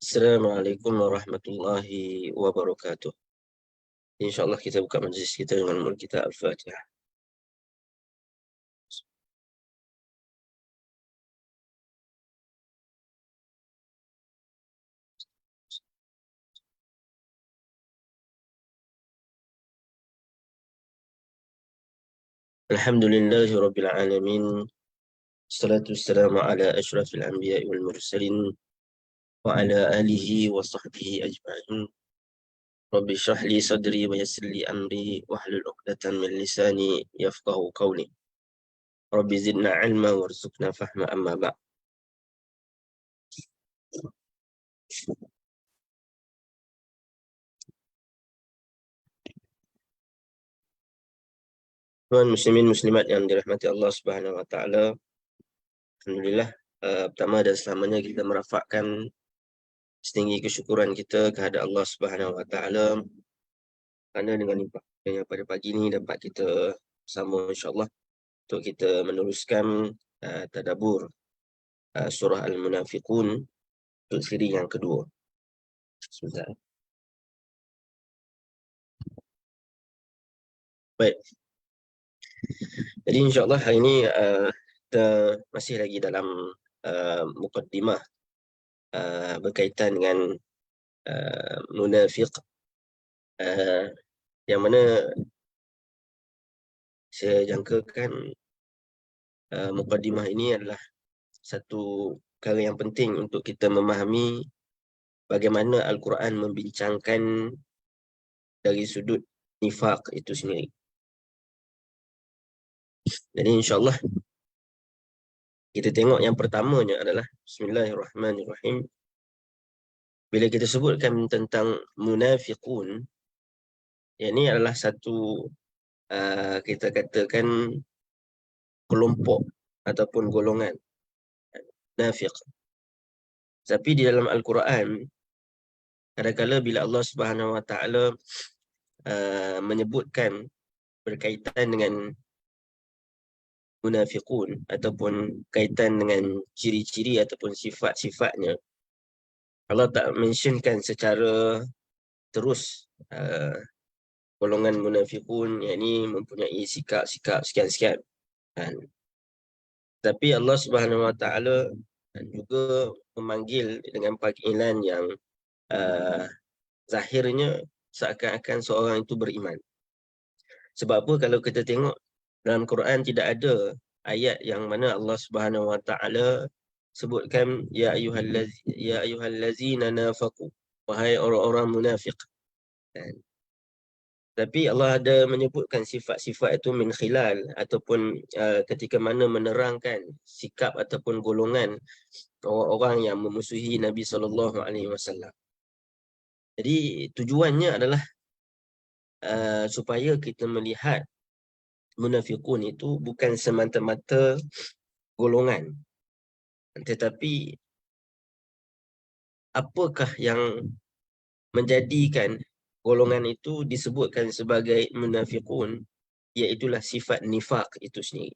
Assalamualaikum warahmatullahi wabarakatuh. InsyaAllah kita buka majlis kita dengan mulut kita Al-Fatihah. Alhamdulillahi Rabbil Alamin. Assalatu wassalamu ala ashrafil anbiya wal mursalin wa ala alihi wa sahbihi ajma'in. Rabbi shrah li sadri wa yassir li amri wahlul 'uqdatam min lisani yafqahu qawli. Rabbi zidna ilma warzuqna fahma amma ba'd. Tuan muslimin muslimat yang dirahmati Allah Subhanahu wa taala. Alhamdulillah, pertama dan selamanya kita merafakkan setinggi kesyukuran kita kehadap Allah Subhanahu wa taala kerana dengan limpahnya pada pagi ini dapat kita bersama insya-Allah untuk kita meneruskan tadabbur surah Al-Munafiqun untuk siri yang kedua. Sebentar. Baik. Jadi insya-Allah hari ini kita masih lagi dalam mukaddimah berkaitan dengan munafiq, yang mana saya jangkakan mukaddimah ini adalah satu perkara yang penting untuk kita memahami bagaimana Al-Quran membincangkan dari sudut nifaq itu sendiri. Jadi insyaAllah kita tengok yang pertamanya adalah Bismillahirrahmanirrahim. Bila kita sebutkan tentang munafiqun, yang ini adalah satu kita katakan kelompok ataupun golongan nafiq. Tapi di dalam Al-Quran, kadang-kadang bila Allah Subhanahu wa taala menyebutkan berkaitan dengan munafiqun ataupun kaitan dengan ciri-ciri ataupun sifat-sifatnya, Allah tak mentionkan secara terus golongan munafiqun yang ini mempunyai sikap-sikap sekian-sekian. Tapi Allah Subhanahu wa taala juga memanggil dengan panggilan yang zahirnya seakan-akan seorang itu beriman. Sebab apa? Kalau kita tengok dalam Quran tidak ada ayat yang mana Allah Subhanahu wa taala sebutkan ya ayyuhallazina nafaqu, wahai orang-orang munafik. Tapi Allah ada menyebutkan sifat-sifat itu min khilal ataupun ketika mana menerangkan sikap ataupun golongan orang-orang yang memusuhi Nabi SAW. Jadi tujuannya adalah supaya kita melihat munafiqun itu bukan semata-mata golongan, tetapi apakah yang menjadikan golongan itu disebutkan sebagai munafiqun, iaitulah sifat nifaq itu sendiri.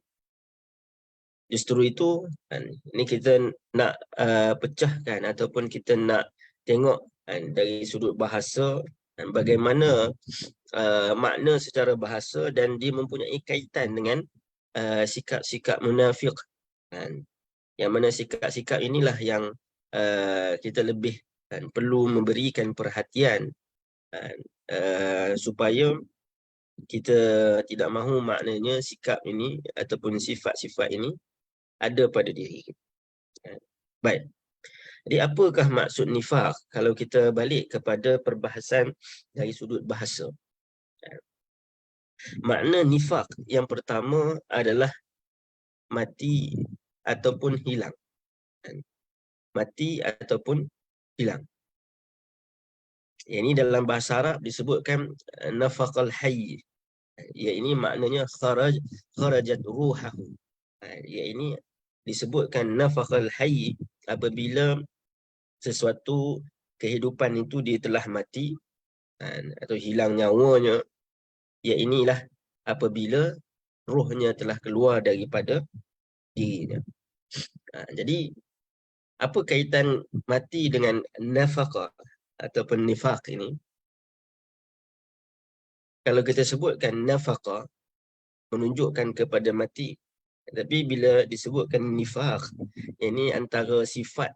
Justru itu, ini kita nak pecahkan ataupun kita nak tengok dari sudut bahasa bagaimana makna secara bahasa dan dia mempunyai kaitan dengan sikap-sikap munafiq. Yang mana sikap-sikap inilah yang kita lebih perlu memberikan perhatian supaya kita tidak mahu maknanya sikap ini ataupun sifat-sifat ini ada pada diri kita. Baik. Jadi apakah maksud nifaq kalau kita balik kepada perbahasan dari sudut bahasa? Makna nifaq yang pertama adalah mati ataupun hilang. Mati ataupun hilang. Yang ini dalam bahasa Arab disebutkan nafaqal hayy. Ya, ini maknanya kharajat ruhahu. Ya, ini disebutkan nafaqal hayy apabila sesuatu kehidupan itu dia telah mati atau hilang nyawanya. Ya, inilah apabila rohnya telah keluar daripada dirinya. Jadi Apa kaitan mati dengan nafaqah ataupun nifaq ini? Kalau kita sebutkan nafaqah menunjukkan kepada mati, tapi bila disebutkan nifaq, ini antara sifat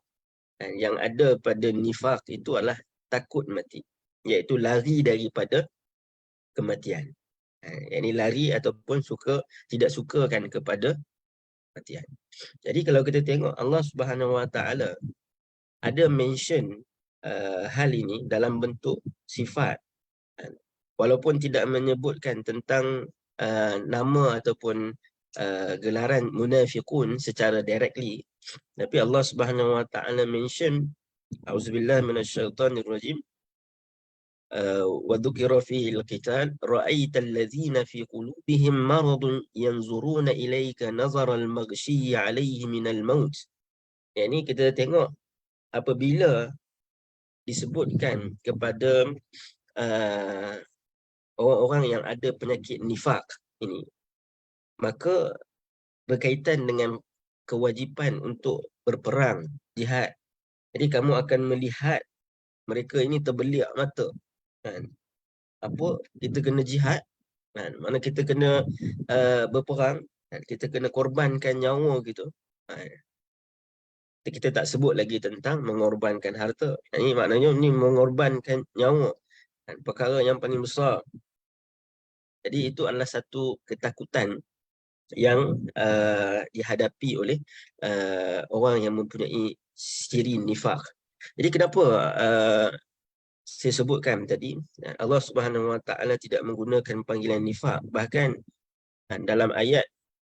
yang ada pada nifaq itu adalah takut mati, iaitu lari daripada kematian. Yang ini lari ataupun tidak sukakan kepada kematian. Jadi kalau kita tengok Allah Subhanahu Wa Taala ada mention hal ini dalam bentuk sifat, walaupun tidak menyebutkan tentang nama ataupun gelaran munafiqun secara directly, tapi Allah Subhanahu Wa Taala mention auzubillahi minasyaitonir rajim wa dzukira fihi al-qital ra'aital ladzina fi qulubihim maradun yanzuruna ilaika nazaral maghsyi 'alaihi minal maut. Yang ini kita tengok apabila disebutkan kepada orang-orang yang ada penyakit nifaq ini, maka berkaitan dengan kewajipan untuk berperang, jihad. Jadi kamu akan melihat mereka ini terbeliak mata. Kan? Apa? Kita kena jihad. Kan? Mana kita kena berperang. Kan? Kita kena korbankan nyawa gitu. Kan? Kita tak sebut lagi tentang mengorbankan harta. Ini maknanya ni mengorbankan nyawa. Kan? Perkara yang paling besar. Jadi itu adalah satu ketakutan yang dihadapi oleh orang yang mempunyai ciri nifaq. Jadi kenapa saya sebutkan tadi Allah Subhanahu Wa Taala tidak menggunakan panggilan nifaq, bahkan dalam ayat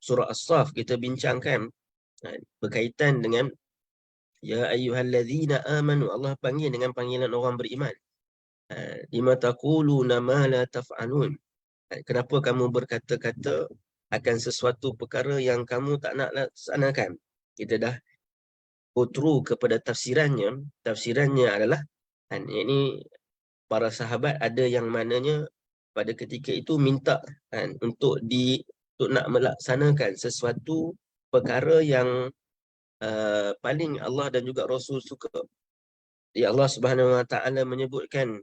surah As-Saff kita bincangkan berkaitan dengan ya ayyuhallazina amanu, Allah panggil dengan panggilan orang beriman. Lima taquluna ma la taf'alun, kenapa kamu berkata-kata akan sesuatu perkara yang kamu tak nak laksanakan. Kita dah go through kepada tafsirannya. Tafsirannya adalah ini para sahabat ada yang mananya pada ketika itu minta untuk nak melaksanakan sesuatu perkara yang paling Allah dan juga Rasul suka. Ya, Allah Subhanahu Wa Taala menyebutkan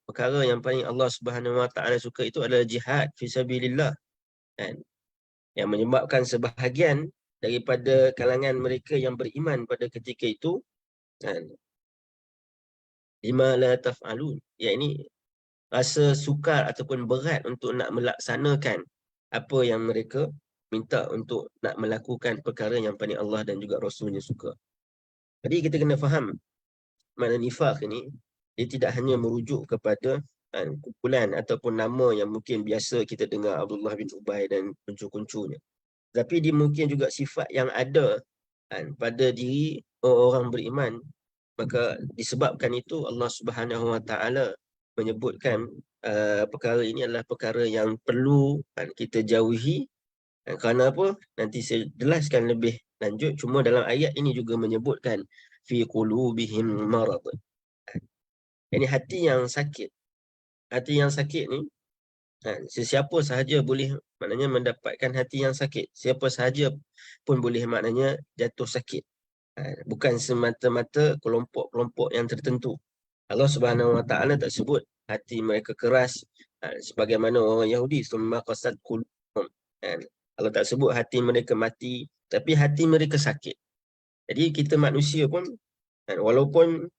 perkara yang paling Allah Subhanahu Wa Taala suka itu adalah jihad fi sabilillah. Yang menyebabkan sebahagian daripada kalangan mereka yang beriman pada ketika itu lima la taf'alun, ya ini rasa sukar ataupun berat untuk nak melaksanakan apa yang mereka minta untuk nak melakukan perkara yang paling Allah dan juga Rasulnya suka. Jadi kita kena faham makna nifaq ini, dia tidak hanya merujuk kepada kumpulan ataupun nama yang mungkin biasa kita dengar Abdullah bin Ubay dan kuncu-kuncunya, tapi dia mungkin juga sifat yang ada pada diri orang beriman. Maka disebabkan itu Allah Subhanahu Wa Taala menyebutkan perkara ini adalah perkara yang perlu kita jauhi. Kerana apa? Nanti saya jelaskan lebih lanjut. Cuma dalam ayat ini juga menyebutkan fi qulubihim marad. Ini hati yang sakit. Hati yang sakit ni sesiapa sahaja boleh maknanya mendapatkan hati yang sakit. Siapa sahaja pun boleh maknanya jatuh sakit. Bukan semata-mata kelompok-kelompok yang tertentu. Allah Subhanahu Wa Taala tak sebut hati mereka keras sebagaimana orang Yahudi, summa qasat qulubuhum. Allah tak sebut hati mereka mati, tapi hati mereka sakit. Jadi kita manusia pun walaupun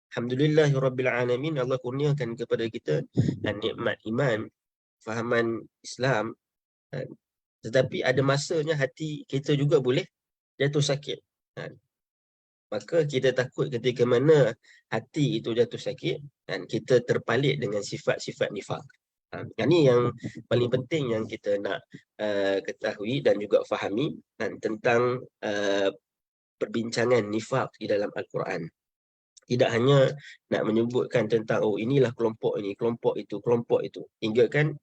alhamdulillahirabbil alamin, Allah kurniakan kepada kita nikmat iman, fahaman Islam, tetapi ada masanya hati kita juga boleh jatuh sakit. Maka kita takut ketika mana hati itu jatuh sakit dan kita terpalit dengan sifat-sifat nifaq. Ini yang paling penting yang kita nak ketahui dan juga fahami tentang perbincangan nifaq di dalam Al-Quran. Tidak hanya nak menyebutkan tentang inilah kelompok ini, kelompok itu, kelompok itu. Hingga kan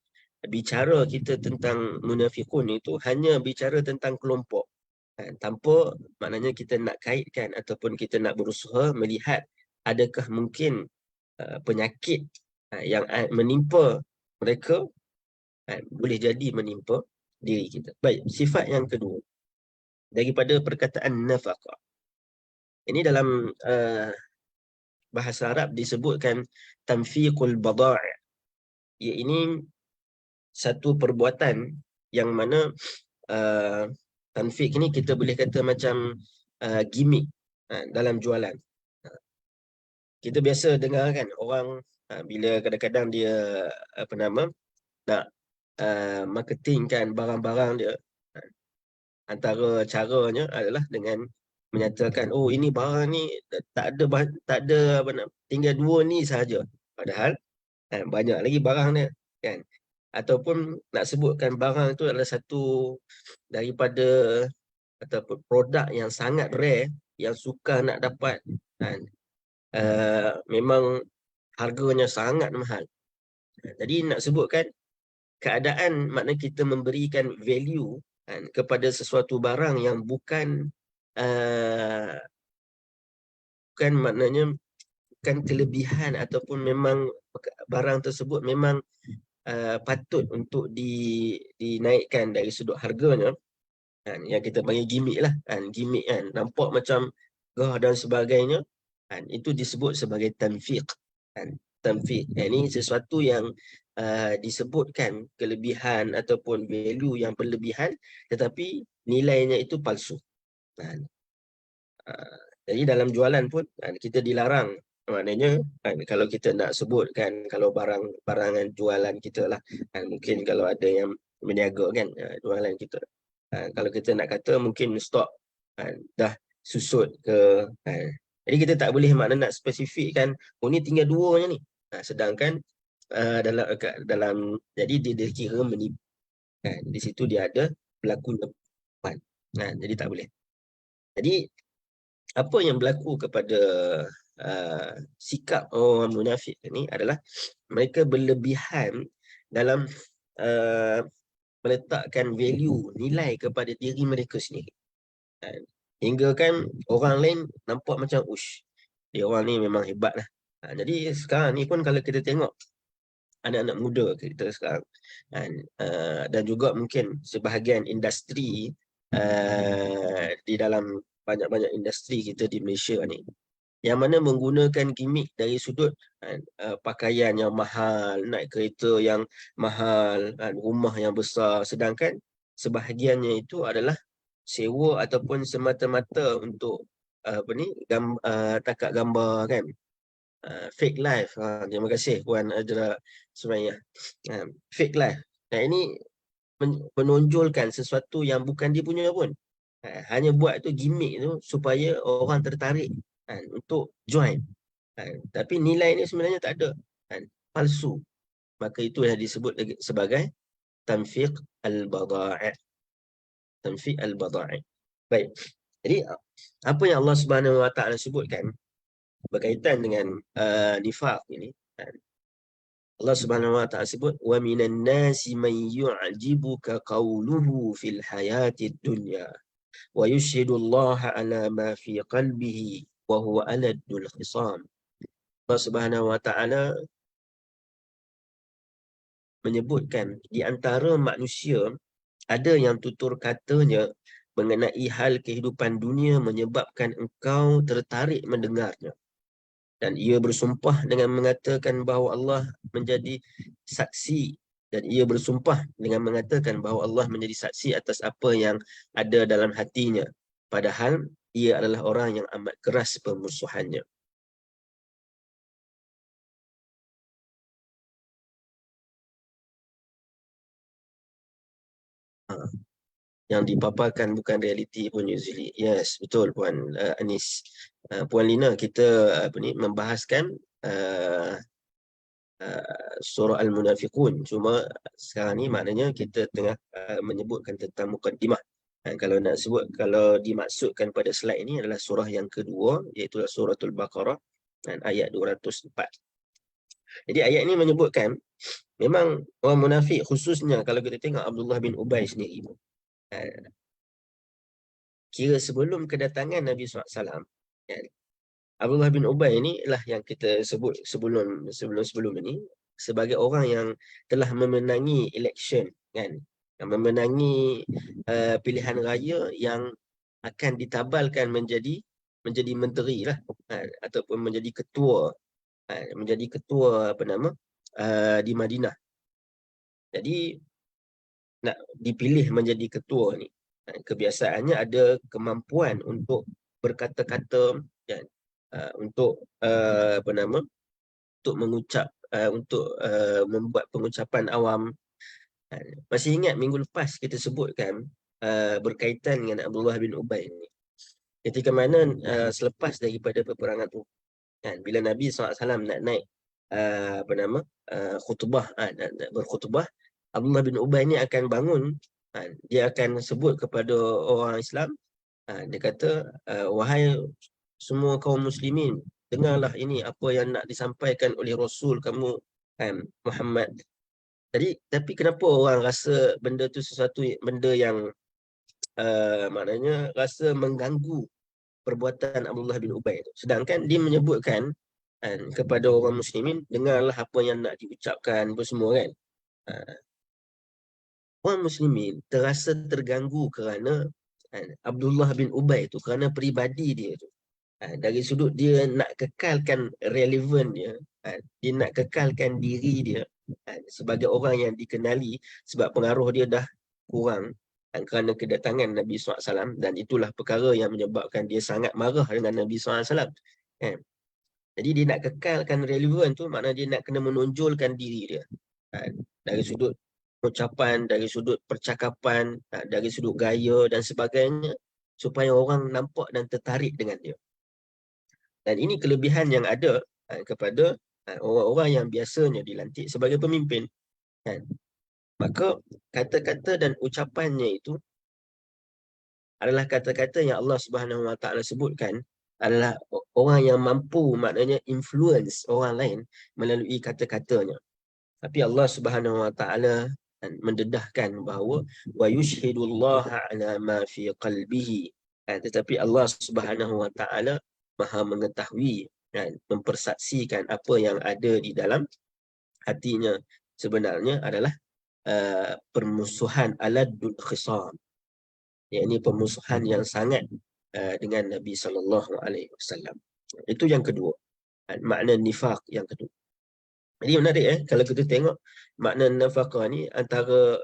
bicara kita tentang munafiqun itu hanya bicara tentang kelompok. Tanpa maknanya kita nak kaitkan ataupun kita nak berusaha melihat adakah mungkin penyakit yang menimpa mereka boleh jadi menimpa diri kita. Baik, sifat yang kedua daripada perkataan nafaqah. Ini dalam bahasa Arab disebutkan tanfiqul bada'. Ia ini satu perbuatan yang mana tanfiq ni kita boleh kata macam gimmick dalam jualan. Kita biasa dengar kan orang bila kadang-kadang dia apa nama nak marketingkan barang-barang dia, antara caranya adalah dengan menyatakan, oh ini barang ni tak ada apa nak, tinggal 2 ni sahaja, padahal banyak lagi barang dia kan. Ataupun nak sebutkan barang itu adalah satu daripada ataupun produk yang sangat rare, yang sukar nak dapat kan. Memang harganya sangat mahal. Jadi nak sebutkan keadaan, makna kita memberikan value kan, kepada sesuatu barang yang bukan bukan maknanya bukan kelebihan, ataupun memang barang tersebut memang patut untuk dinaikkan dari sudut harganya kan, yang kita panggil gimmick lah kan, gimmick kan, nampak macam gah dan sebagainya kan, itu disebut sebagai tanfiq kan. Tanfiq ini sesuatu yang disebutkan kelebihan ataupun value yang berlebihan, tetapi nilainya itu palsu kan. Jadi dalam jualan pun kita dilarang, maknanya kalau kita nak sebutkan, kalau barangan jualan kita lah kan, mungkin kalau ada yang berniaga kan jualan kita, kalau kita nak kata mungkin stok dah susut ke jadi kita tak boleh makna nak spesifikkan, oh ni tinggal 2 je ni, sedangkan dalam jadi dia kira menipu kan, di situ dia ada berlaku penipuan jadi tak boleh. Jadi apa yang berlaku kepada sikap orang munafik ini adalah mereka berlebihan dalam meletakkan value, nilai kepada diri mereka sendiri. Hingga kan orang lain nampak macam, ush, dia orang ni memang hebat lah. Jadi sekarang ni pun kalau kita tengok anak-anak muda kita sekarang, dan juga mungkin sebahagian industri di dalam banyak-banyak industri kita di Malaysia ni, yang mana menggunakan gimmick dari sudut pakaian yang mahal, naik kereta yang mahal, rumah yang besar, sedangkan sebahagiannya itu adalah sewa ataupun semata-mata untuk takat gambar kan, fake life. Terima kasih Puan Ajra Sumaiyah. Fake life. Ini menonjolkan sesuatu yang bukan dia punya pun. Hanya buat tu gimmick tu supaya orang tertarik untuk join. Tapi nilai ni sebenarnya tak ada. Palsu. Maka itu yang disebut sebagai tanfiq al-bada'i. Tanfiq al-bada'i. Baik. Jadi apa yang Allah Subhanahu Wa Taala sebutkan berkaitan dengan nifaq ini, Allah Subhanahu Wa Taala sebut, wa minan nasi man yu'jibuka qawluhu fil hayatid dunya wa yushhidu Allah ala ma fi qalbihi wa huwa aladul khisam. Allah Subhanahu Wa Taala menyebutkan di antara manusia ada yang tutur katanya mengenai hal kehidupan dunia menyebabkan engkau tertarik mendengarnya. Dan ia bersumpah dengan mengatakan bahawa Allah menjadi saksi, dan ia bersumpah dengan mengatakan bahawa Allah menjadi saksi atas apa yang ada dalam hatinya, padahal ia adalah orang yang amat keras permusuhannya. Yang dipaparkan bukan realiti pun usually. Yes, betul Puan Anis. Puan Lina, kita membahaskan surah Al-Munafiqun. Cuma sekarang ni maknanya kita tengah menyebutkan tentang mukaddimah. Kalau nak sebut, kalau dimaksudkan pada slide ini adalah surah yang kedua, iaitu suratul Baqarah dan ayat 204. Jadi ayat ini menyebutkan memang orang munafik, khususnya kalau kita tengok Abdullah bin Ubay sendiri, kira sebelum kedatangan Nabi SAW, Abdullah bin Ubay ini lah yang kita sebut sebelum ini sebagai orang yang telah memenangi election kan, yang memenangi pilihan raya yang akan ditabalkan menjadi menjadi menteri lah, ataupun menjadi ketua, di Madinah. Jadi nak dipilih menjadi ketua ni, kebiasaannya ada kemampuan untuk berkata-kata, dan untuk untuk mengucap, untuk membuat pengucapan awam. Masih ingat minggu lepas kita sebutkan berkaitan dengan Abdullah bin Ubay ni. Ketika mana selepas daripada peperangan tu, kan, bila Nabi SAW nak naik khutbah, nak berkhutbah, Abdullah bin Ubay ni akan bangun, dia akan sebut kepada orang Islam, dia kata, wahai semua kaum muslimin, dengarlah ini apa yang nak disampaikan oleh Rasul kamu, Muhammad. Tapi kenapa orang rasa benda tu sesuatu benda yang maknanya rasa mengganggu perbuatan Abdullah bin Ubay tu, sedangkan dia menyebutkan kepada orang muslimin, dengarlah apa yang nak diucapkan apa semua, kan. Orang muslimin terasa terganggu kerana Abdullah bin Ubay tu, kerana peribadi dia tu, dari sudut dia nak kekalkan relevan dia, dia nak kekalkan diri dia sebagai orang yang dikenali, sebab pengaruh dia dah kurang kerana kedatangan Nabi SAW, dan itulah perkara yang menyebabkan dia sangat marah dengan Nabi SAW. Jadi dia nak kekalkan relevan tu, maknanya dia nak kena menonjolkan diri dia, dari sudut ucapan, dari sudut percakapan, dari sudut gaya dan sebagainya, supaya orang nampak dan tertarik dengan dia. Dan ini kelebihan yang ada kepada orang-orang yang biasanya dilantik sebagai pemimpin, kan. Maka kata-kata dan ucapannya itu adalah kata-kata yang Allah Subhanahu Wa Taala sebutkan adalah orang yang mampu, maknanya influence orang lain melalui kata-katanya. Tapi Allah Subhanahu Wa Taala mendedahkan bahawa wa yushhidullaha ala ma fi qalbihi, tetapi Allah Subhanahu Wa Taala Maha mengetahui dan mempersaksikan apa yang ada di dalam hatinya. Sebenarnya adalah permusuhan aladul khisam, yakni permusuhan yang sangat dengan Nabi SAW. Itu yang kedua, makna nifaq yang kedua. Jadi menarik kalau kita tengok makna nafaqah ni, antara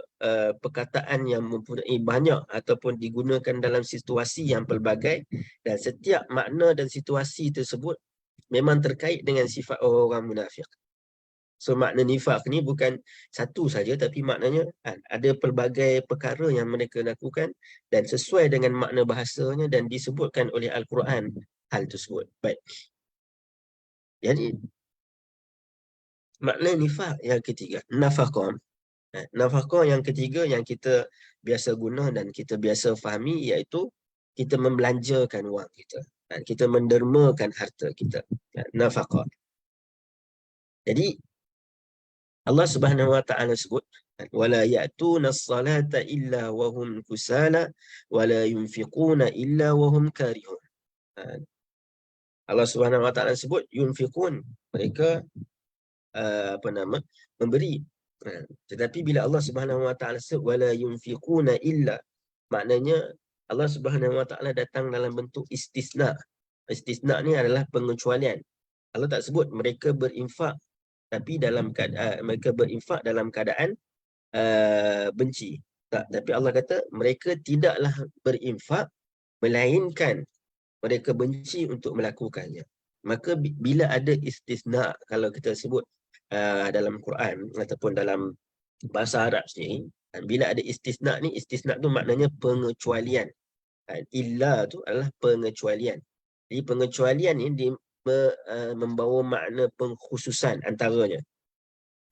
perkataan yang mempunyai banyak ataupun digunakan dalam situasi yang pelbagai, dan setiap makna dan situasi tersebut memang terkait dengan sifat orang munafik. So makna nifaq ni bukan satu saja, tapi maknanya ada pelbagai perkara yang mereka lakukan dan sesuai dengan makna bahasanya dan disebutkan oleh Al-Quran hal tersebut. Baik. Jadi makna nifaq yang ketiga, nafaqah. Nafaqah yang ketiga yang kita biasa guna dan kita biasa fahami, iaitu kita membelanjakan wang kita, kita mendermakan harta kita. Nafaqah. Jadi Allah Subhanahu Wa Taala sebut, wala ya'tuna as-salata illa wa hum kusala wala yunfiquna illa wa hum karihun. Allah Subhanahu Wa Taala sebut yunfiqun, mereka memberi. Tetapi bila Allah Subhanahu Wa Taala sebut wala yunfiquna illa, maknanya Allah Subhanahu Wa Taala datang dalam bentuk istisna. Istisna ni adalah pengecualian. Allah tak sebut mereka berinfak, tapi dalam keadaan mereka berinfak dalam keadaan benci. Tak, tapi Allah kata mereka tidaklah berinfak melainkan mereka benci untuk melakukannya. Maka bila ada istisna, kalau kita sebut dalam Quran ataupun dalam bahasa Arab sendiri, bila ada istisna ni, istisna tu maknanya pengecualian. Illa tu adalah pengecualian. Jadi pengecualian ni membawa makna pengkhususan antaranya.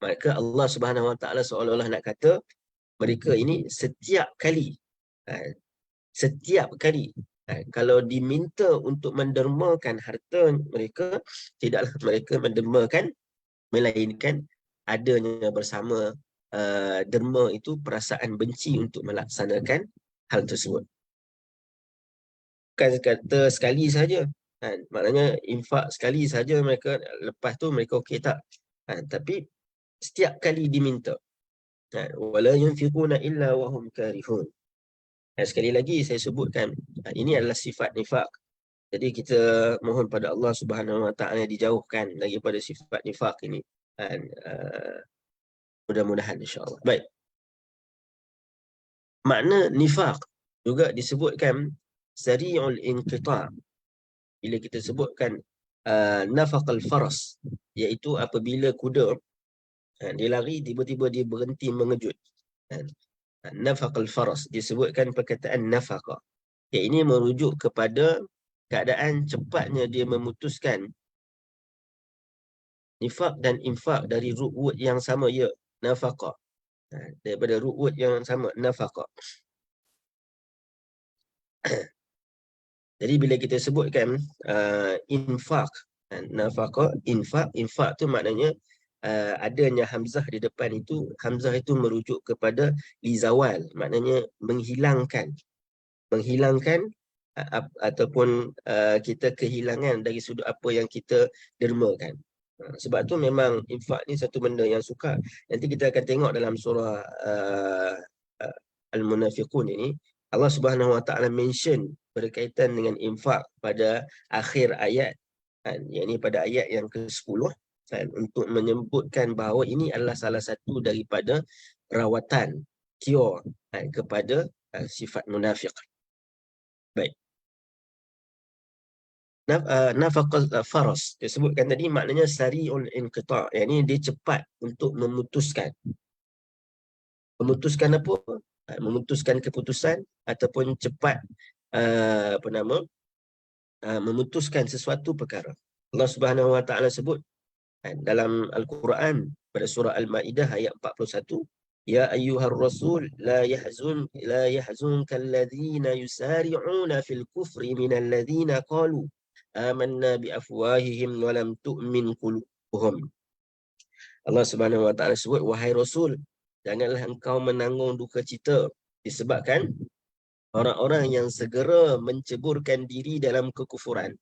Maka Allah Subhanahu Wa Taala seolah-olah nak kata mereka ini setiap kali kalau diminta untuk mendermakan harta mereka, tidaklah mereka mendermakan melainkan adanya bersama derma itu perasaan benci untuk melaksanakan hal tersebut. Bukan kata sekali saja, maknanya infak sekali saja mereka, lepas tu mereka okey tak, tapi setiap kali diminta. Wala yunfiquna illa wa hum karihun. Sekali lagi saya sebutkan, ini adalah sifat nifaq. Jadi kita mohon pada Allah Subhanahu Wa Taala dijauhkan daripada sifat nifaq ini. Dan mudah-mudahan insya-Allah. Baik. Makna nifaq juga disebutkan sari'ul inqita'. Bila kita sebutkan nafaqal faras, iaitu apabila kuda dia lari, tiba-tiba dia berhenti mengejut. Nafaqal faras disebutkan perkataan nafaqa. Ya, ini merujuk kepada keadaan cepatnya dia memutuskan nifaq dan infaq dari ru'ud yang sama, ya, nafaqa. Daripada ru'ud yang sama, nafaqa. Jadi bila kita sebutkan infaq, nafaqa, infaq tu maknanya adanya hamzah di depan itu. Hamzah itu merujuk kepada lizawal, maknanya menghilangkan ataupun kita kehilangan dari sudut apa yang kita dermakan. Sebab tu memang infak ni satu benda yang sukar. Nanti kita akan tengok dalam surah Al-Munafiqun ini, Allah Subhanahu Wa Taala mention berkaitan dengan infak pada akhir ayat, yakni pada ayat yang ke-10, untuk menyebutkan bahawa ini adalah salah satu daripada rawatan, cure kepada sifat munafik. Baik. Nafaqal faras disebutkan tadi, maknanya sari'ul inqita', yakni dia cepat untuk memutuskan. Memutuskan apa? Memutuskan keputusan ataupun cepat memutuskan sesuatu perkara. Allah Subhanahu Wa Taala sebut dalam Al-Quran pada surah Al-Maidah ayat 41, ya ayyuhar rasul la yahzunka alladhina yusari'una fil kufri minal ladhina qalu amanna bi afwahihim wa lam tu'min qulubuhum. Allah Subhanahu Wa Taala sebut, wahai rasul, janganlah engkau menanggung duka cita disebabkan orang-orang yang segera menceburkan diri dalam kekufuran.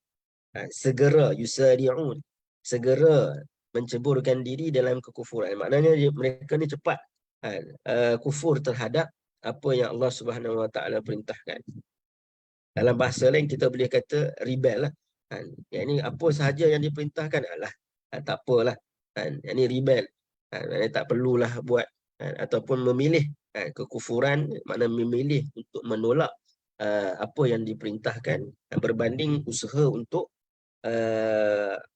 Segera yusari'un, segera menceburkan diri dalam kekufuran. Maknanya mereka ni cepat kufur terhadap apa yang Allah Subhanahu Wa Taala perintahkan. Dalam bahasa lain kita boleh kata rebel lah. Yang ni apa sahaja yang diperintahkan, tak apalah. Yang ni rebel. Tak perlulah buat ataupun memilih kekufuran, makna memilih untuk menolak apa yang diperintahkan berbanding usaha untuk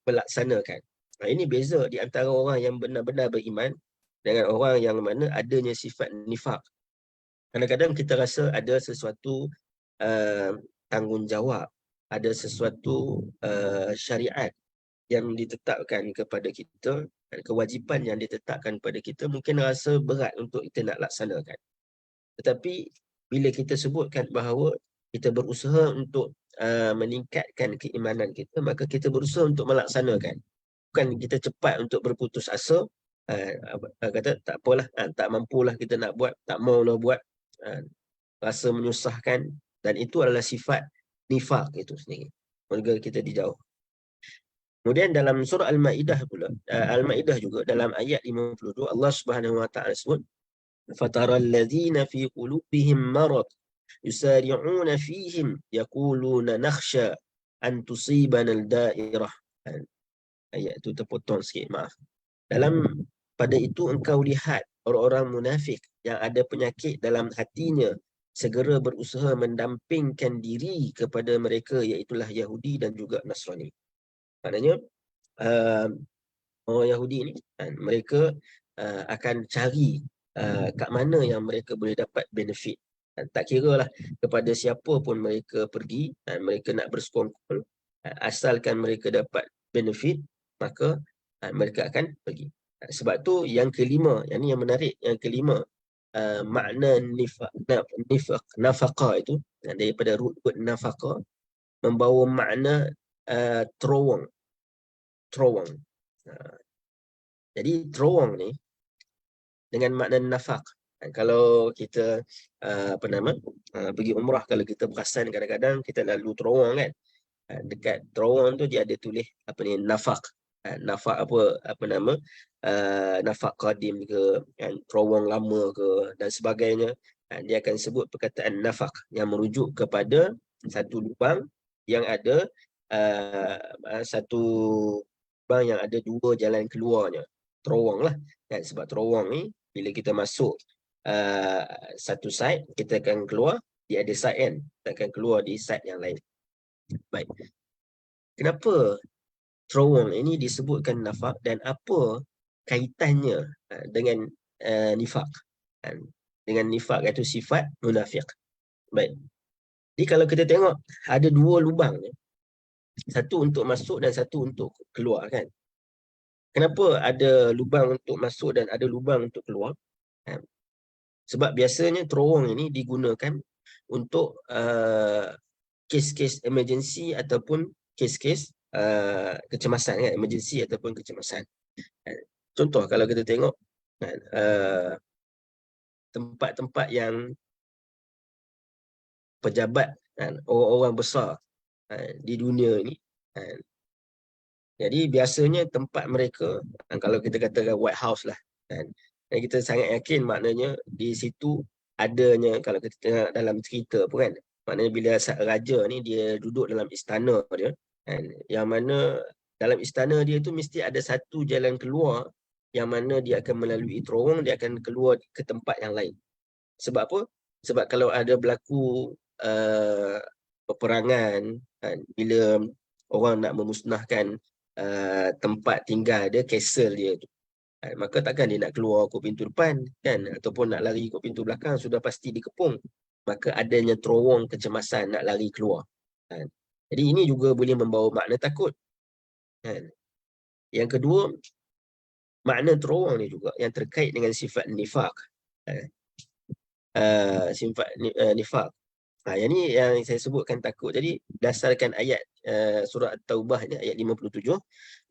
melaksanakan. Ini beza di antara orang yang benar-benar beriman dengan orang yang mana adanya sifat nifaq. Kadang-kadang kita rasa ada sesuatu tanggungjawab, ada sesuatu syariat yang ditetapkan kepada kita, kewajipan yang ditetapkan kepada kita, mungkin rasa berat untuk kita nak laksanakan. Tetapi bila kita sebutkan bahawa kita berusaha untuk meningkatkan keimanan kita, maka kita berusaha untuk melaksanakan. Bukan kita cepat untuk berputus asa, kata tak apalah, tak mampulah kita nak buat, tak maulah buat, rasa menyusahkan, dan itu adalah sifat nifaq itu sendiri. Moga kita dijauh. Kemudian dalam surah Al-Maidah pula, Al-Maidah juga dalam ayat 52, Allah Subhanahu Wa Taala sebut, fataral ladzina fi qulubihim marad yusari'una fihim yaquluna nakhsha an tusibana al-da'irah. Ayat itu terpotong sikit, maaf. Pada itu engkau lihat orang-orang munafik yang ada penyakit dalam hatinya segera berusaha mendampingkan diri kepada mereka, iaitulah Yahudi dan juga Nasrani. Maknanya orang Yahudi ni mereka akan cari kat mana yang mereka boleh dapat benefit. Tak kira lah kepada siapa pun mereka pergi, mereka nak bersekongkol, asalkan mereka dapat benefit, maka mereka akan pergi. Sebab tu yang kelima, yang ni yang menarik, yang kelima, makna nafaqah itu daripada root word nafaqah membawa makna terowong. Jadi terowong ni dengan makna nafaq. Kalau kita pergi umrah, kalau kita perasan kadang-kadang kita lalu terowong kan, dekat terowong tu dia ada tulis nafaq. Nafaq nafaq qadim ke, terowong lama ke dan sebagainya. Dia akan sebut perkataan nafaq yang merujuk kepada satu lubang yang ada satu lubang yang ada dua jalan keluarnya. Terowong lah. Kan? Sebab terowong ni, bila kita masuk satu side, kita akan keluar di other side kan. Kita akan keluar di side yang lain. Baik. Kenapa terowong ini disebutkan nafak dan apa kaitannya dengan nifak? Dengan nifak iaitu sifat munafik. Baik. Jadi kalau kita tengok ada dua lubang ni. Satu untuk masuk dan satu untuk keluar kan. Kenapa ada lubang untuk masuk dan ada lubang untuk keluar? Sebab biasanya terowong ini digunakan untuk kes-kes emergency ataupun kes-kes kecemasan kan, emergency ataupun kecemasan. Contoh kalau kita tengok tempat-tempat yang pejabat kan, orang-orang besar di dunia ini. Jadi biasanya tempat mereka, kalau kita katakan White House lah, dan kita sangat yakin maknanya di situ adanya, kalau kita tengok dalam cerita pun kan, maknanya bila raja ni dia duduk dalam istana dia, kan, yang mana dalam istana dia tu mesti ada satu jalan keluar yang mana dia akan melalui terowong, dia akan keluar ke tempat yang lain. Sebab apa? Sebab kalau ada berlaku peperangan, kan, bila orang nak memusnahkan tempat tinggal dia, castle dia tu, maka takkan dia nak keluar ke pintu depan kan, ataupun nak lari ke pintu belakang, sudah pasti dikepung. Maka adanya terowong kecemasan nak lari keluar kan. Jadi ini juga boleh membawa makna takut kan. Yang kedua, makna terowong ni juga yang terkait dengan sifat nifak. Sifat nifak. Yang ni yang saya sebutkan takut. Jadi dasarkan ayat surah At-Taubah ni, ayat 57.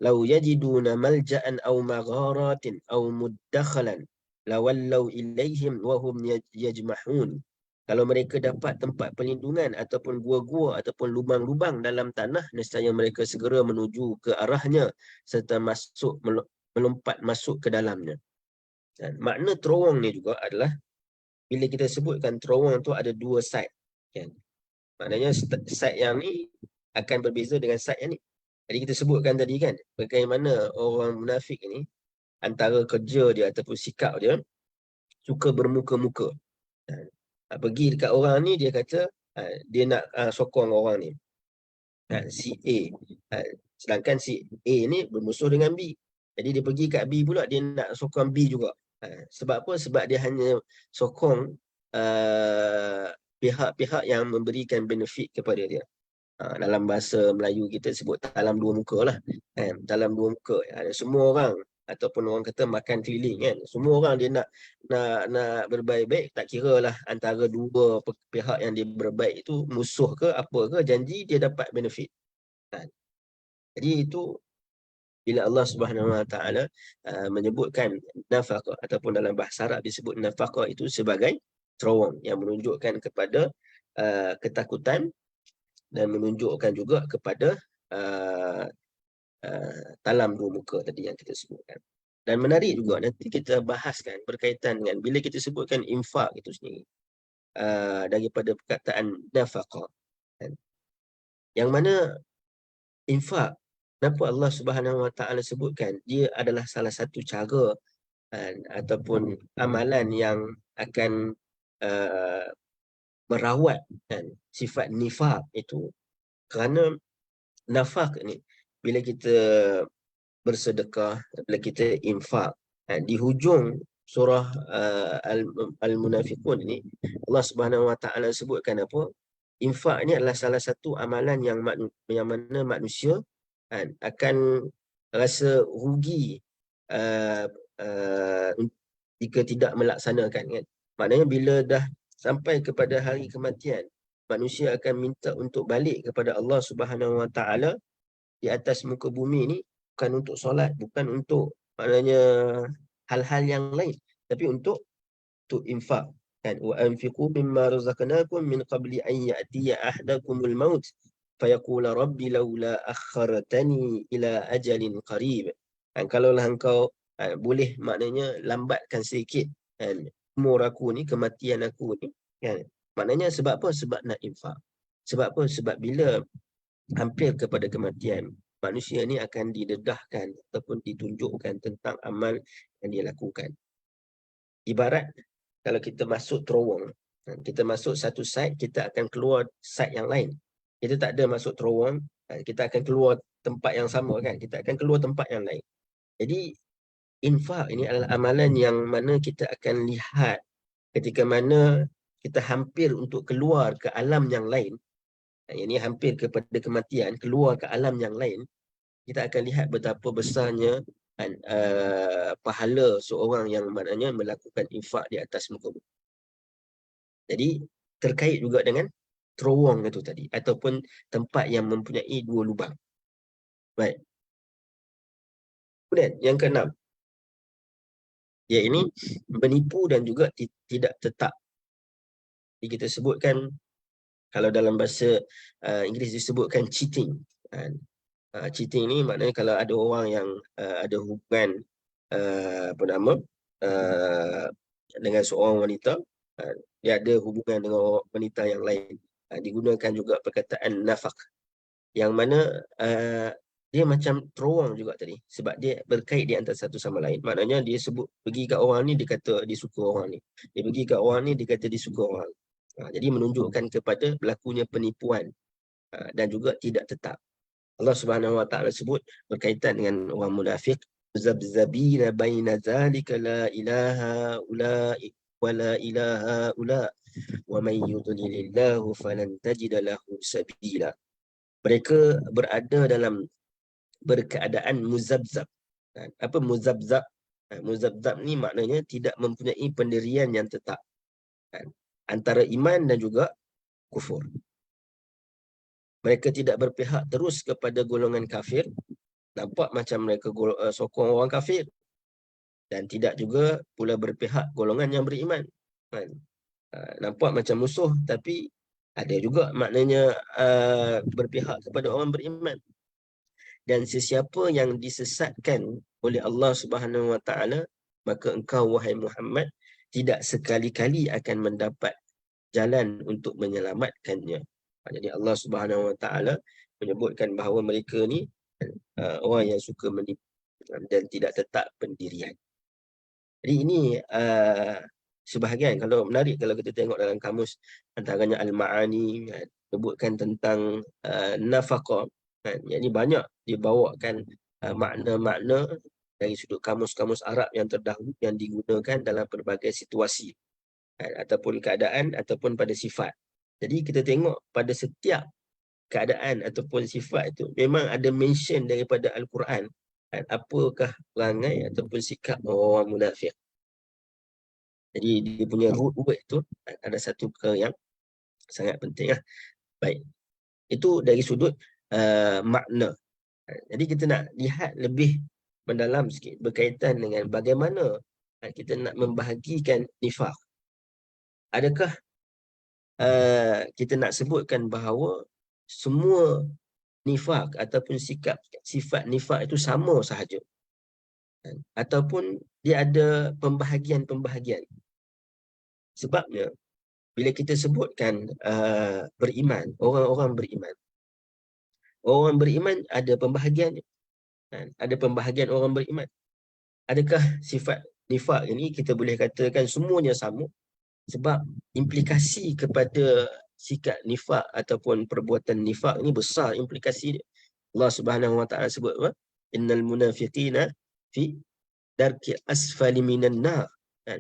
Lau yajiduna malja'an aw magharatin aw muddakhalan lawallau ilaihim wa hum yajmahun. Kalau mereka dapat tempat perlindungan ataupun gua-gua ataupun lubang-lubang dalam tanah, nescaya mereka segera menuju ke arahnya serta melompat masuk ke dalamnya. Dan makna terowong ni juga adalah bila kita sebutkan terowong tu ada dua side kan. Maknanya side yang ni akan berbeza dengan side yang ni. Jadi kita sebutkan tadi kan, bagaimana orang munafik ni antara kerja dia ataupun sikap dia suka bermuka-muka. Pergi dekat orang ni, dia kata dia nak sokong orang ni, si A. Sedangkan si A ni bermusuh dengan B. Jadi dia pergi kat B pula, dia nak sokong B juga. Sebab apa? Sebab dia hanya sokong pihak-pihak yang memberikan benefit kepada dia. Dalam bahasa Melayu kita sebut talam dua muka lah. Talam dua muka. Semua orang ataupun orang kata makan keliling kan. Semua orang dia nak berbaik-baik, tak kira lah antara dua pihak yang dia berbaik itu musuh ke apa ke, janji dia dapat benefit. Jadi itu bila Allah Subhanahu Wa Taala menyebutkan nafaqah ataupun dalam bahasa Arab disebut nafaqah itu sebagai terowong yang menunjukkan kepada ketakutan dan menunjukkan juga kepada talam dua muka tadi yang kita sebutkan. Dan menarik juga nanti kita bahaskan berkaitan dengan bila kita sebutkan infak itu sendiri daripada perkataan nafaqah, yang mana infak, kenapa Allah Subhanahu Wa Taala sebutkan dia adalah salah satu cara ataupun amalan yang akan merawat sifat nifak itu, kerana nafak ni bila kita bersedekah, bila kita infak, di hujung surah Al-Munafiqun ini Allah Subhanahu Wa Taala sebutkan apa? Infak ni adalah salah satu amalan yang mana manusia akan rasa rugi jika tidak melaksanakan kan. Maknanya bila dah sampai kepada hari kematian, manusia akan minta untuk balik kepada Allah Subhanahu Wa Taala di atas muka bumi ni, bukan untuk solat, bukan untuk maknanya hal-hal yang lain, tapi untuk infak kan. Wa anfiqu mimma razaqnakum min qabli an ya'tiya ahadakumul maut fayaqula rabbi laula akhartani ila ajalin qarib. Kalaulah engkau boleh maknanya lambatkan sedikit umur aku ni, kematian aku ni kan. Maknanya sebab apa? Sebab nak infak. Sebab apa? Sebab bila hampir kepada kematian, manusia ni akan didedahkan ataupun ditunjukkan tentang amal yang dia lakukan. Ibarat kalau kita masuk terowong, kita masuk satu site, kita akan keluar site yang lain. Kita tak ada masuk terowong, kita akan keluar tempat yang sama kan, kita akan keluar tempat yang lain. Jadi infak ini adalah amalan yang mana kita akan lihat ketika mana kita hampir untuk keluar ke alam yang lain. Ini hampir kepada kematian, keluar ke alam yang lain, kita akan lihat betapa besarnya pahala seorang yang maknanya melakukan infak di atas muka bumi. Jadi terkait juga dengan terowong itu tadi, ataupun tempat yang mempunyai dua lubang. Baik. Kemudian yang keenam, ia ini menipu dan juga tidak tetap. Jadi kita sebutkan, kalau dalam bahasa Inggeris disebutkan cheating. Cheating ni maknanya kalau ada orang yang ada hubungan dengan seorang wanita, dia ada hubungan dengan wanita yang lain, digunakan juga perkataan nafaq, yang mana dia macam terowong juga tadi, sebab dia berkait di antara satu sama lain. Maknanya dia sebut pergi kat orang ni, dia kata dia suka orang ni, dia pergi kat orang ni, dia kata dia suka orang. Jadi menunjukkan kepada berlakunya penipuan dan juga tidak tetap. Allah Subhanahu Wa Taala sebut berkaitan dengan orang munafik, zabzabina baina zalika la ilaha ula'i wa la ilaha ula' wa man yudlilillahu falan tajida lahu sabila. Mereka berada dalam berkeadaan muzabzab. Apa muzabzab? Muzabzab ni maknanya tidak mempunyai pendirian yang tetap antara iman dan juga kufur. Mereka tidak berpihak terus kepada golongan kafir, nampak macam mereka sokong orang kafir, dan tidak juga pula berpihak golongan yang beriman. Nampak macam musuh, tapi ada juga maknanya berpihak kepada orang beriman. Dan sesiapa yang disesatkan oleh Allah Subhanahu Wa Taala, maka engkau wahai Muhammad tidak sekali-kali akan mendapat jalan untuk menyelamatkannya. Jadi Allah Subhanahu Wa Taala menyebutkan bahawa mereka ni orang yang suka menipu dan tidak tetap pendirian. Jadi ini sebahagian, kalau menarik kalau kita tengok dalam kamus, antaranya Al-Ma'ani sebutkan tentang nafaqah. Jadi banyak dibawakan makna-makna dari sudut kamus-kamus Arab yang terdahulu yang digunakan dalam pelbagai situasi ataupun keadaan ataupun pada sifat. Jadi kita tengok pada setiap keadaan ataupun sifat itu memang ada mention daripada Al-Quran apakah perangai ataupun sikap orang munafik. Jadi dia punya root word itu ada satu perkara yang sangat penting. Baik, itu dari sudut makna. Jadi kita nak lihat lebih mendalam sikit berkaitan dengan bagaimana kita nak membahagikan nifaq. Adakah kita nak sebutkan bahawa semua nifaq ataupun sifat nifaq itu sama sahaja, ataupun dia ada pembahagian-pembahagian? Sebabnya bila kita sebutkan beriman, orang-orang beriman ada pembahagiannya. Ada pembahagian orang beriman. Adakah sifat nifaq ini kita boleh katakan semuanya sama? Sebab implikasi kepada sikap nifaq ataupun perbuatan nifaq ini besar implikasi dia. Allah Subhanahu Wa Taala sebut apa? Innal munafiqina fi darki asfali minan nar.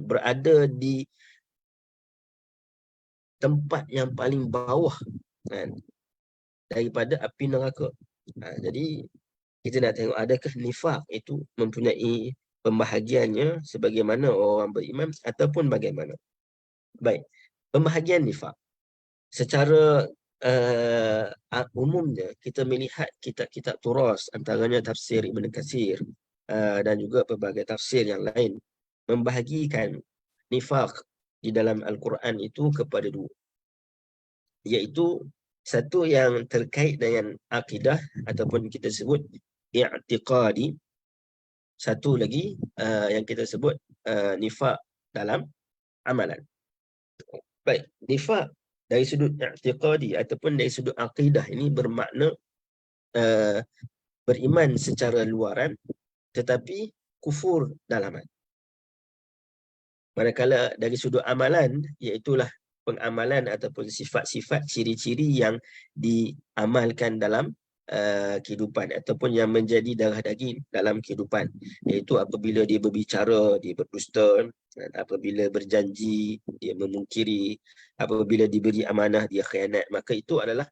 Berada di tempat yang paling bawah daripada api neraka. Jadi kita nak tengok adakah nifaq itu mempunyai pembahagiannya sebagaimana orang beriman ataupun bagaimana. Baik, pembahagian nifaq. Secara umumnya kita melihat kitab-kitab turas, antaranya tafsir Ibn Katsir dan juga pelbagai tafsir yang lain membahagikan nifaq di dalam Al-Quran itu kepada dua, iaitu satu yang terkait dengan akidah ataupun kita sebut i'tiqadi, satu lagi yang kita sebut nifaq dalam amalan. Baik, nifaq dari sudut i'tiqadi ataupun dari sudut akidah ini bermakna beriman secara luaran tetapi kufur dalaman. Manakala dari sudut amalan, iaitulah pengamalan ataupun sifat-sifat ciri-ciri yang diamalkan dalam kehidupan ataupun yang menjadi darah daging dalam kehidupan, iaitu apabila dia berbicara, dia berdusta, apabila berjanji, dia memungkiri, apabila diberi amanah, dia khianat. Maka itu adalah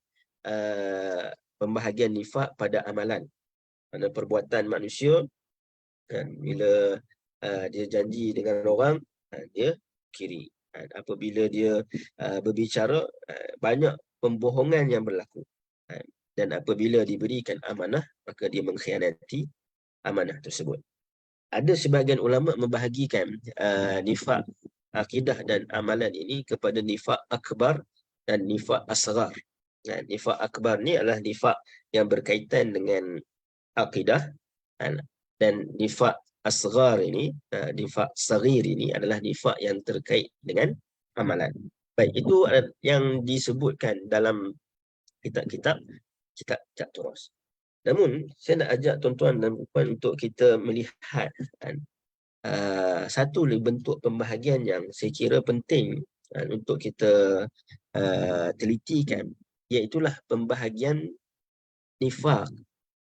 pembahagian nifak pada amalan. Mana perbuatan manusia, kan, bila dia janji dengan orang, dia kiri. Apabila dia berbicara, banyak pembohongan yang berlaku. Dan apabila diberikan amanah, maka dia mengkhianati amanah tersebut. Ada sebahagian ulama membahagikan nifak akidah dan amalan ini kepada nifak akbar dan nifak asghar. Nifak akbar ni adalah nifak yang berkaitan dengan akidah, dan nifak asghar ini, nifak saghir ini adalah nifak yang terkait dengan amalan. Baik, itu yang disebutkan dalam kitab-kitab terus. Namun, saya nak ajak tuan-tuan dan puan untuk kita melihat satu bentuk pembahagian yang saya kira penting untuk kita telitikan, iaitulah pembahagian nifak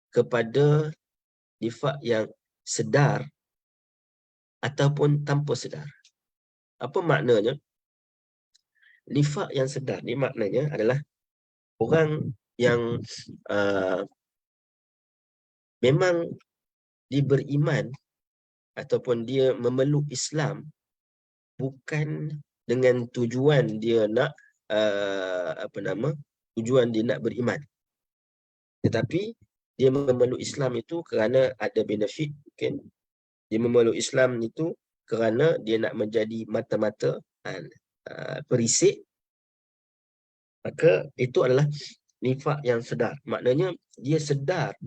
kepada nifak yang sedar ataupun tanpa sedar. Apa maknanya? Nifak yang sedar ni maknanya adalah orang yang memang dia beriman ataupun dia memeluk Islam bukan dengan tujuan dia nak tujuan dia nak beriman, tetapi dia memeluk Islam itu kerana ada benefit. Mungkin dia memeluk Islam itu kerana dia nak menjadi mata-mata perisik. Maka itu adalah nifak yang sedar. Maknanya dia sedar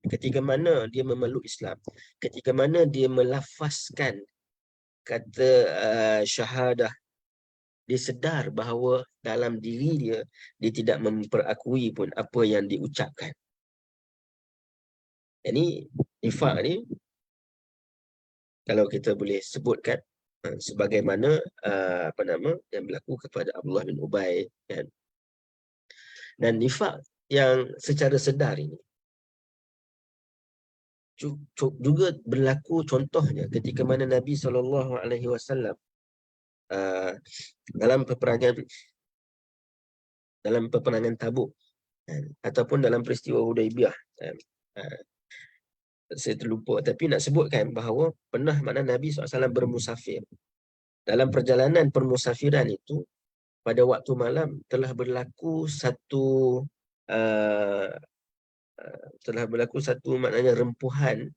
ketika mana dia memeluk Islam, ketika mana dia melafazkan kata syahadah, dia sedar bahawa dalam diri dia tidak memperakui pun apa yang diucapkan. Ini nifak ni, kalau kita boleh sebutkan, sebagaimana yang berlaku kepada Abdullah bin Ubay, kan? Dan nifak yang secara sedar ini juga berlaku contohnya ketika mana Nabi SAW dalam peperangan Tabuk, ataupun dalam peristiwa Hudaibiyah. Saya terlupa, tapi nak sebutkan bahawa pernah mana Nabi SAW bermusafir. Dalam perjalanan permusafiran itu, pada waktu malam telah berlaku satu maknanya rempuhan,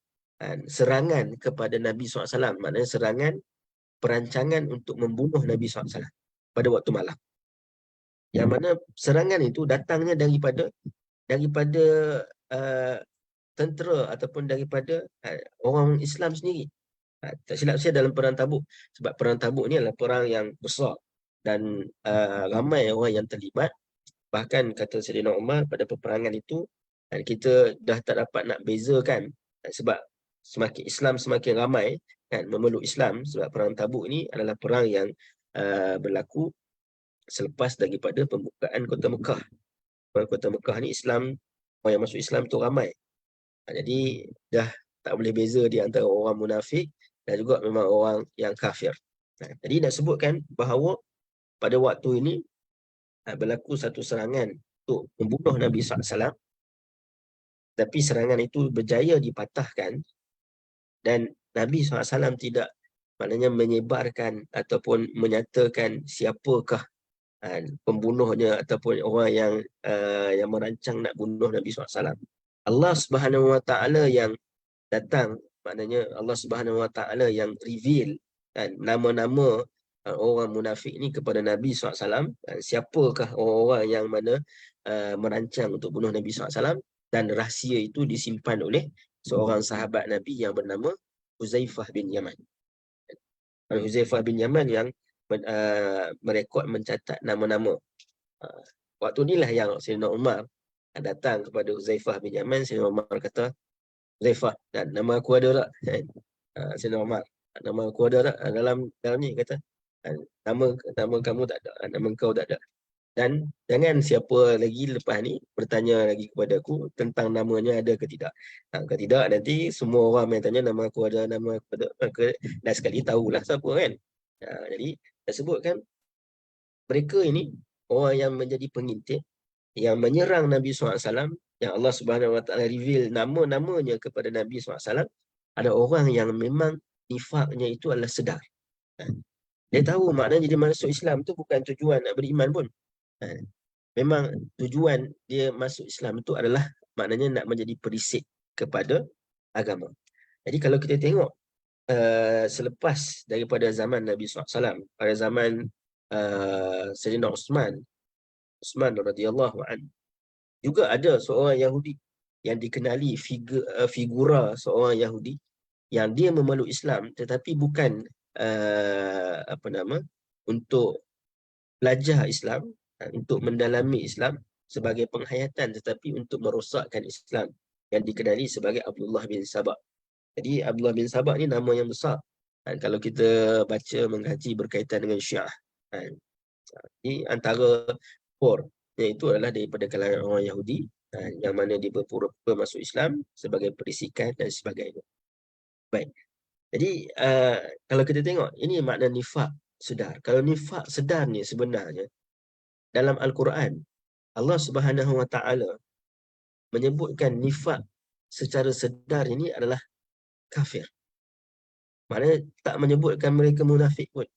serangan kepada Nabi SAW. Maknanya serangan, perancangan untuk membunuh Nabi SAW pada waktu malam. Yang mana serangan itu datangnya daripada tentera ataupun daripada orang Islam sendiri. Tak silap saya dalam perang Tabuk, sebab perang Tabuk ni adalah perang yang besar dan ramai orang yang terlibat. Bahkan kata Sayyidina Umar, pada peperangan itu kita dah tak dapat nak bezakan, sebab semakin Islam semakin ramai, kan, memeluk Islam. Sebab perang Tabuk ini adalah perang yang berlaku selepas daripada pembukaan kota Mekah. Kota Mekah ni Islam, orang yang masuk Islam tu ramai. Jadi dah tak boleh beza di antara orang munafik dan juga memang orang yang kafir. Jadi nak sebutkan bahawa pada waktu ini berlaku satu serangan untuk membunuh Nabi SAW, tapi serangan itu berjaya dipatahkan dan Nabi SAW tidak maknanya menyebarkan ataupun menyatakan siapakah pembunuhnya ataupun orang yang merancang nak bunuh Nabi SAW. Allah Subhanahu Wa Taala yang datang, maknanya Allah Subhanahu Wa Taala yang reveal nama-nama orang munafik ni kepada Nabi SAW. Siapakah orang-orang yang mana merancang untuk bunuh Nabi SAW, dan rahsia itu disimpan oleh seorang sahabat Nabi yang bernama Huzaifah bin Yaman. Huzaifah bin Yaman yang merekod, mencatat nama-nama. Waktu inilah yang Sayyidina Umar datang kepada Uzaifah bin Yaman, Sayyidina Umar kata, Uzaifah, dan nama aku ada tak? Sayyidina Umar, nama aku ada tak dalam ni? Kata, nama kamu tak ada, nama kau tak ada. Dan jangan siapa lagi lepas ni bertanya lagi kepada aku tentang namanya ada ke tidak. Kalau tidak, nanti semua orang yang tanya nama aku ada, nama aku ada, maka dah sekali tahulah siapa kan. Jadi, saya sebutkan mereka ini orang yang menjadi pengintip, yang menyerang Nabi SAW, yang Allah Subhanahu Wa Taala reveal nama-namanya kepada Nabi SAW, ada orang yang memang nifaknya itu adalah sedar. Dia tahu maknanya dia masuk Islam tu bukan tujuan nak beriman pun. Memang tujuan dia masuk Islam itu adalah maknanya nak menjadi perisik kepada agama. Jadi kalau kita tengok selepas daripada zaman Nabi SAW, pada zaman Sayyidina Uthman radhiyallahu anhu, juga ada seorang Yahudi yang dikenali figura seorang Yahudi yang dia memeluk Islam tetapi bukan untuk belajar Islam, untuk mendalami Islam sebagai penghayatan, tetapi untuk merosakkan Islam, yang dikenali sebagai Abdullah bin Sabah. Jadi Abdullah bin Sabah ni nama yang besar kalau kita baca mengkaji berkaitan dengan Syiah. Ini antara core, iaitu adalah daripada kalangan orang Yahudi yang mana dia berpura-pura masuk Islam sebagai perisikan dan sebagainya. Baik. Jadi kalau kita tengok, ini makna nifak sedar. Kalau nifak sedar ni sebenarnya dalam Al-Quran, Allah Subhanahu Wa Taala menyebutkan nifak secara sedar ini adalah kafir. Maknanya tak menyebutkan mereka munafik pun.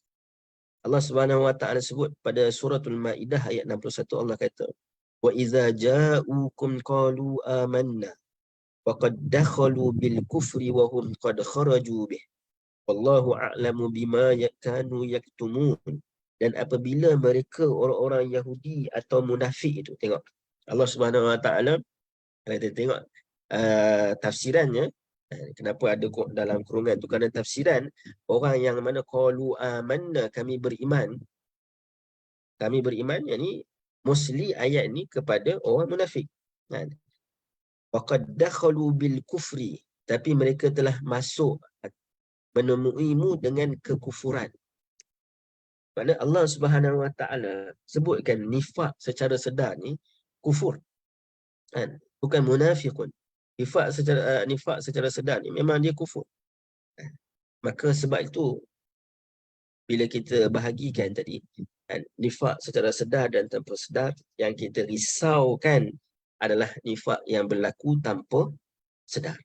Allah Subhanahu Wa Taala sebut pada suratul Maidah ayat 61, Allah kata, wa idza ja'ukum qalu amanna wa qad dakhalu bil kufri wa hum qad kharaju bih wallahu a'lamu bima kanu yaktumun. Dan apabila mereka orang-orang Yahudi atau munafik itu, tengok Allah Subhanahu Wa Taala, kalau kita tengok tafsirannya, kenapa ada dalam kurungan tu, kerana tafsiran orang yang mana qalu amanna, kami beriman, yakni mostly ayat ni kepada orang munafik. Waqad dakhalu bil kufri, tapi mereka telah masuk menemuimu dengan kekufuran. Kerana Allah Subhanahu Wa Taala sebutkan nifak secara sedar ni kufur, bukan munafiqun. Nifak secara sedar ni memang dia kufur. Maka sebab itu bila kita bahagikan tadi, nifak secara sedar dan tanpa sedar, yang kita risaukan adalah nifak yang berlaku tanpa sedar.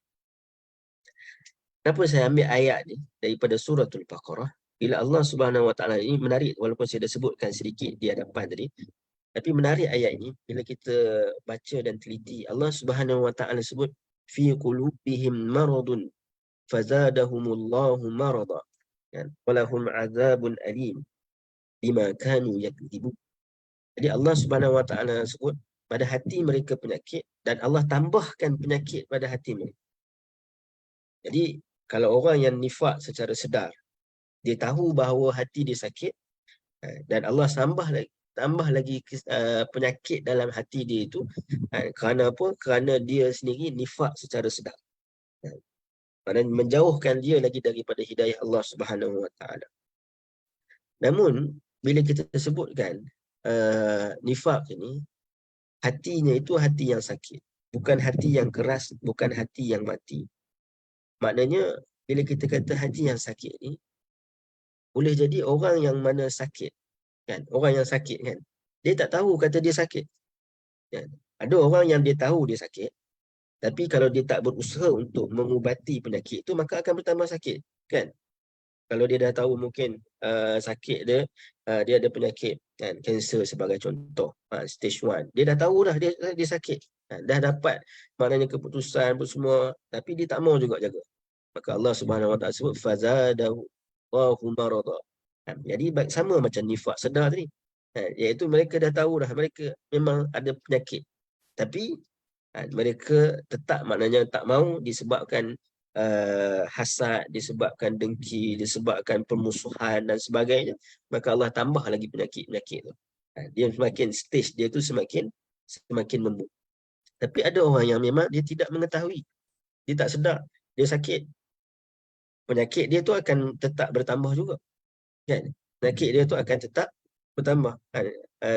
Kenapa saya ambil ayat ni daripada suratul Baqarah? Bila Allah Subhanahu Wa Taala ini menarik, walaupun saya dah sebutkan sedikit di hadapan tadi, tapi menarik ayat ini bila kita baca dan teliti. Allah Subhanahu Wa Taala sebut fi qulubihim maradun fazadahumullahu marada walahum azabun alim bima kanu yakdzibun. Jadi Allah Subhanahu Wa Taala sebut pada hati mereka penyakit, dan Allah tambahkan penyakit pada hati mereka. Jadi kalau orang yang nifak secara sedar, dia tahu bahawa hati dia sakit, dan Allah tambah lagi penyakit dalam hati dia itu, kerana apa? Kerana dia sendiri nifak secara sedar, dan menjauhkan dia lagi daripada hidayah Allah Subhanahu Wa Taala. Namun bila kita sebutkan nifak ini, hatinya itu hati yang sakit, bukan hati yang keras, bukan hati yang mati. Maknanya bila kita kata hati yang sakit ni, boleh jadi orang yang mana sakit, kan? Orang yang sakit kan, dia tak tahu kata dia sakit. Kan? Ada orang yang dia tahu dia sakit, tapi kalau dia tak berusaha untuk mengubati penyakit itu, maka akan bertambah sakit. Kan? Kalau dia dah tahu mungkin sakit dia, dia ada penyakit, kan, kanser sebagai contoh, stage 1. Dia dah tahu dah dia sakit. Dah dapat maknanya keputusan semua, tapi dia tak mau juga jaga. Maka Allah Subhanahu Wa Taala sebut fazadahu Allahu marada. Jadi sama macam nifak sedar tadi, iaitu mereka dah tahu dah mereka memang ada penyakit, tapi mereka tetap maknanya tak mau disebabkan hasad, disebabkan dengki, disebabkan permusuhan dan sebagainya. Maka Allah tambah lagi penyakit-penyakit tu. Dia semakin stage dia tu semakin memburuk. Tapi ada orang yang memang dia tidak mengetahui, dia tak sedar, dia sakit, penyakit dia tu akan tetap bertambah juga, kan? Penyakit dia tu akan tetap bertambah.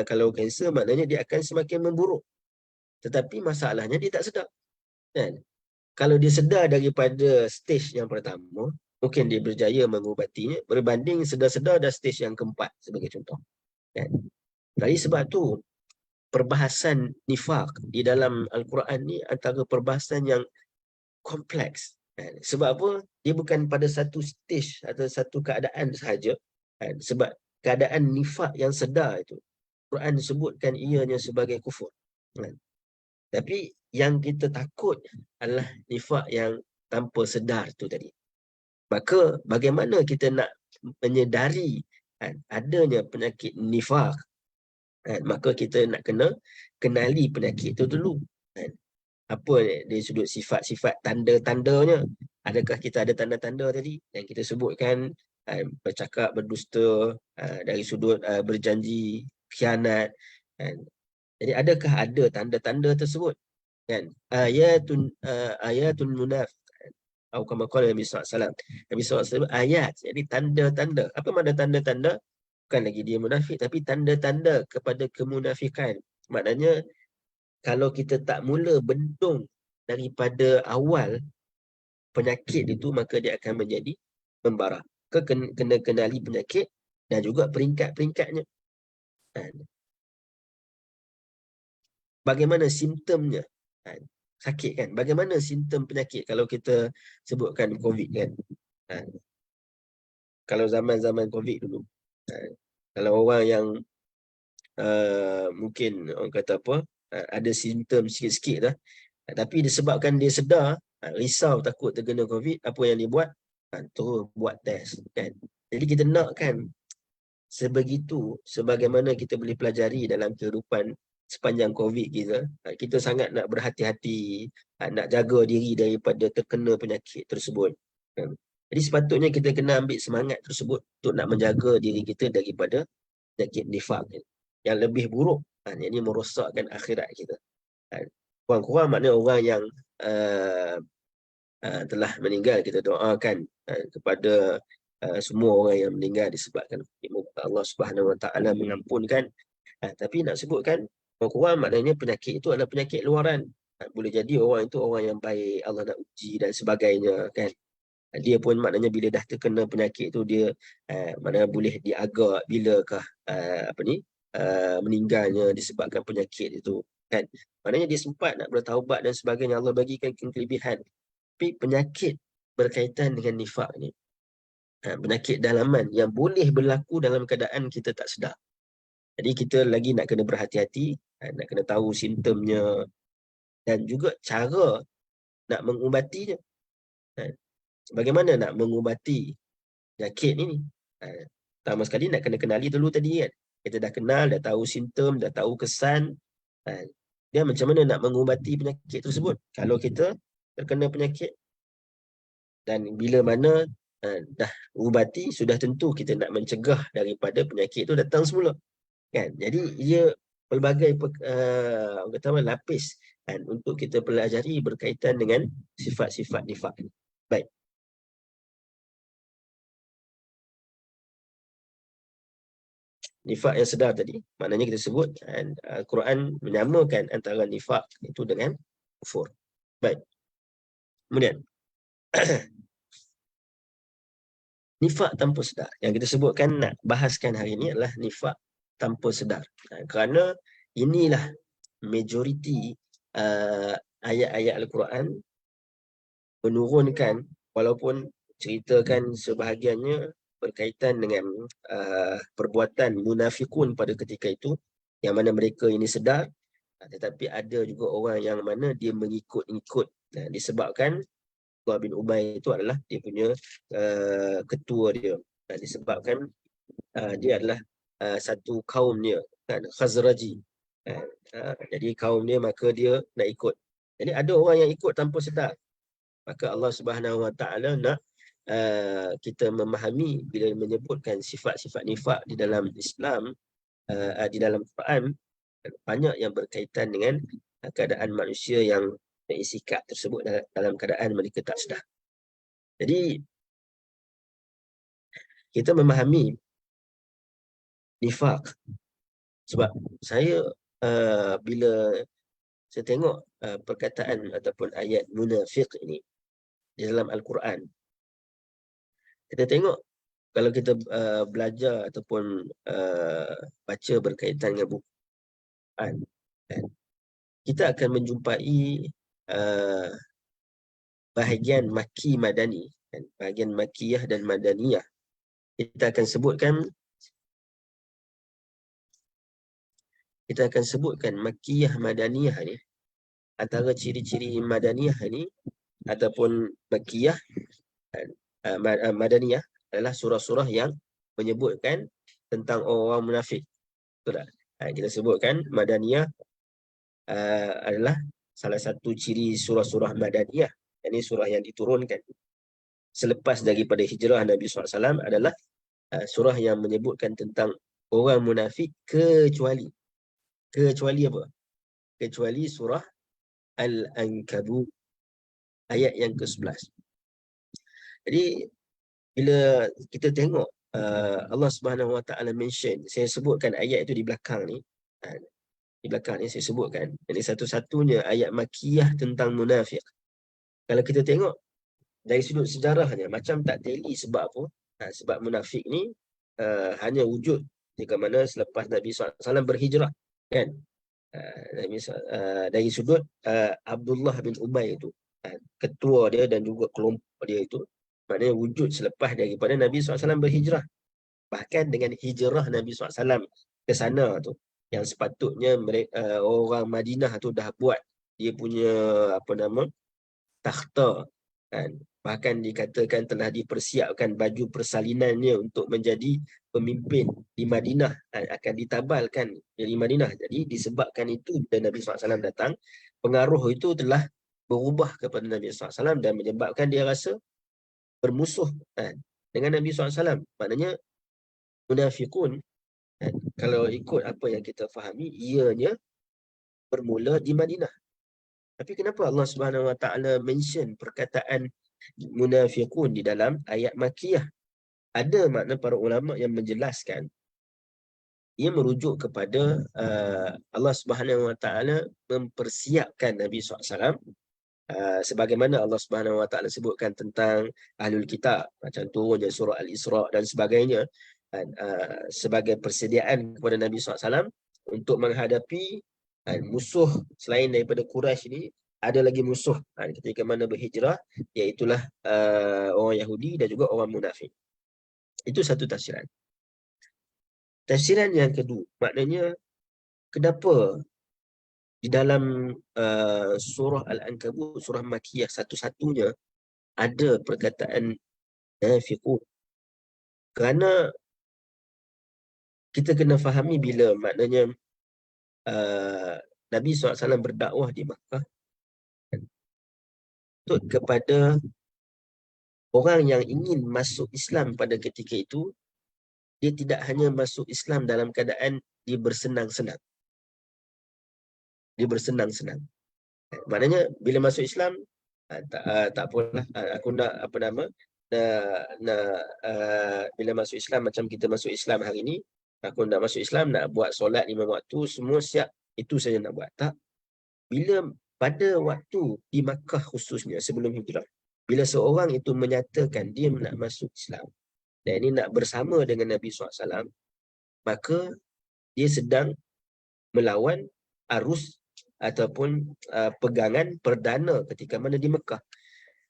Kalau kanser maknanya dia akan semakin memburuk. Tetapi masalahnya dia tak sedar, kan? Kalau dia sedar daripada stage yang pertama, mungkin dia berjaya mengubatinya berbanding sedar-sedar dah stage yang keempat sebagai contoh, kan? Jadi sebab tu perbahasan nifaq di dalam Al-Quran ni antara perbahasan yang kompleks, kan? Sebab apa? Dia bukan pada satu stage atau satu keadaan sahaja, kan? Sebab keadaan nifaq yang sedar itu Quran sebutkan ianya sebagai kufur, kan? Tapi yang kita takut adalah nifaq yang tanpa sedar tu tadi. Maka bagaimana kita nak menyedari, kan, adanya penyakit nifaq, kan? Maka kita nak kena kenali penyakit tu dulu, kan? Apa dari sudut sifat-sifat tanda-tandanya. Adakah kita ada tanda-tanda tadi yang kita sebutkan, bercakap berdusta, dari sudut berjanji khianat, kan? Jadi adakah ada tanda-tanda tersebut, kan? Ayatun munaf, atau kama qala Nabi SAW. Nabi SAW ayat, jadi tanda-tanda. Apa makna tanda-tanda? Bukan lagi dia munafik, tapi tanda-tanda kepada kemunafikan. Maknanya kalau kita tak mula bendung daripada awal penyakit itu, maka dia akan menjadi membara. Kena kenali penyakit dan juga peringkat-peringkatnya. Bagaimana simptomnya? Sakit, kan? Bagaimana simptom penyakit kalau kita sebutkan COVID, kan? Kalau zaman-zaman COVID dulu, kalau orang yang mungkin orang kata apa, ada simptom sikit-sikit dah, tapi disebabkan dia sedar, risau takut terkena COVID, apa yang dia buat? Terus buat test, kan? Jadi kita nakkan sebegitu, sebagaimana kita boleh pelajari dalam kehidupan sepanjang COVID kita, kita sangat nak berhati-hati, nak jaga diri daripada terkena penyakit tersebut, kan? Jadi sepatutnya kita kena ambil semangat tersebut untuk nak menjaga diri kita daripada penyakit nifaq yang lebih buruk, yang ini merosakkan akhirat kita. Kurang-kurang maknanya orang yang telah meninggal, kita doakan kepada semua orang yang meninggal disebabkan Allah Subhanahu Wa Taala mengampunkan. Tapi nak sebutkan kurang-kurang maknanya penyakit itu adalah penyakit luaran. Boleh jadi orang itu orang yang baik, Allah nak uji dan sebagainya, kan? Dia pun maknanya bila dah terkena penyakit itu, dia maknanya boleh diagak bilakah meninggalnya disebabkan penyakit itu, kan? Maknanya dia sempat nak bertaubat dan sebagainya, Allah bagikan kelebihan. Tapi penyakit berkaitan dengan nifak ni, penyakit dalaman yang boleh berlaku dalam keadaan kita tak sedar. Jadi kita lagi nak kena berhati-hati, nak kena tahu simptomnya dan juga cara nak mengubatinya. Bagaimana nak mengubati penyakit ini? Pertama sekali nak kena kenali dulu tadi, kan? Kita dah kenal, dah tahu simptom, dah tahu kesan. Dia macam mana nak mengubati penyakit tersebut? Kalau kita terkena penyakit dan bila mana dah ubati, sudah tentu kita nak mencegah daripada penyakit itu datang semula, kan? Jadi ia pelbagai lapis, kan, untuk kita pelajari berkaitan dengan sifat-sifat nifaq. Baik. Nifaq yang sedar tadi, maknanya kita sebut, Al-Quran menyamakan antara nifaq itu dengan kufur. Baik. Kemudian nifaq tanpa sedar yang kita sebutkan nak bahaskan hari ini adalah nifaq tanpa sedar. Kerana inilah majoriti ayat-ayat Al-Quran menurunkan, walaupun ceritakan sebahagiannya berkaitan dengan perbuatan munafikun pada ketika itu, yang mana mereka ini sedar, tetapi ada juga orang yang mana dia mengikut-ikut, disebabkan Abdullah bin Ubay itu adalah dia punya ketua dia, disebabkan dia adalah satu kaum dia, kan, Khazraji. Jadi kaum dia, maka dia nak ikut. Jadi ada orang yang ikut tanpa sedar. Maka Allah Subhanahu Wa Taala nak kita memahami bila menyebutkan sifat-sifat nifaq di dalam Islam, di dalam Quran, banyak yang berkaitan dengan keadaan manusia yang bersikap tersebut dalam keadaan mereka tak sedar. Jadi kita memahami nifaq, sebab saya bila saya tengok perkataan ataupun ayat munafiq ini di dalam Al-Quran, kita tengok kalau kita belajar ataupun baca berkaitan dengan buku Quran, kan, kita akan menjumpai bahagian maki madani, kan, bahagian makiyah dan madaniyah. Kita akan sebutkan makiyah madaniyah ni, antara ciri-ciri madaniyah ni ataupun makiyah madaniyah adalah surah-surah yang menyebutkan tentang orang munafik. Betul tak? Kita sebutkan madaniyah adalah salah satu ciri surah-surah madaniyah. Ini surah yang diturunkan selepas daripada hijrah Nabi SAW adalah surah yang menyebutkan tentang orang munafik kecuali apa? Kecuali surah Al-Ankabut ayat yang ke-11. Jadi bila kita tengok Allah Subhanahu Wa Taala mention, saya sebutkan ayat itu di belakang ni. Di belakang ni saya sebutkan, ini satu-satunya ayat makiyah tentang munafik. Kalau kita tengok dari sudut sejarahnya, macam tak teli. Sebab apa? Sebab munafik ni hanya wujud jika mana selepas Nabi SAW berhijrah, kan? Dari sudut Abdullah bin Ubay itu, ketua dia dan juga kelompok dia itu, maknanya wujud selepas daripada Nabi SAW berhijrah. Bahkan dengan hijrah Nabi SAW ke sana tu, yang sepatutnya mereka, orang Madinah tu dah buat dia punya takhta, kan? Bahkan dikatakan telah dipersiapkan baju persalinannya untuk menjadi pemimpin di Madinah, akan ditabalkan dari Madinah. Jadi disebabkan itu, bila Nabi SAW datang, pengaruh itu telah berubah kepada Nabi SAW dan menyebabkan dia rasa bermusuh, kan, dengan Nabi SAW. Maknanya munafiqun, kalau ikut apa yang kita fahami, ianya bermula di Madinah. Tapi kenapa Allah Subhanahu Wa Taala mention perkataan munafiqun di dalam ayat makiyah? Ada makna para ulama yang menjelaskan ia merujuk kepada Allah Subhanahu Wa Taala mempersiapkan Nabi SAW, sebagaimana Allah Subhanahu Wa Taala sebutkan tentang Ahlul Kitab, macam turunnya surah Al-Isra dan sebagainya, sebagai persediaan kepada Nabi SAW untuk menghadapi musuh selain daripada Quraisy ini. Ada lagi musuh ketika mana berhijrah, iaitulah orang Yahudi dan juga orang munafik. Itu satu tafsiran. Tafsiran yang kedua, maknanya kenapa di dalam surah Al-Ankabut, surah Makiyah satu-satunya ada perkataan munafiqun? Kerana kita kena fahami bila maknanya Nabi SAW berdakwah di Makkah untuk kepada orang yang ingin masuk Islam pada ketika itu, dia tidak hanya masuk Islam dalam keadaan dia bersenang-senang. Dia bersenang-senang. Maknanya bila masuk Islam, tak apalah, aku nak bila masuk Islam, macam kita masuk Islam hari ini, aku nak masuk Islam, nak buat solat 5 waktu, semua siap, itu saja nak buat. Tak. Bila pada waktu di Makkah khususnya sebelum hijrah, bila seorang itu menyatakan dia nak masuk Islam dan ini nak bersama dengan Nabi SAW, maka dia sedang melawan arus ataupun pegangan perdana ketika mana di Mekah.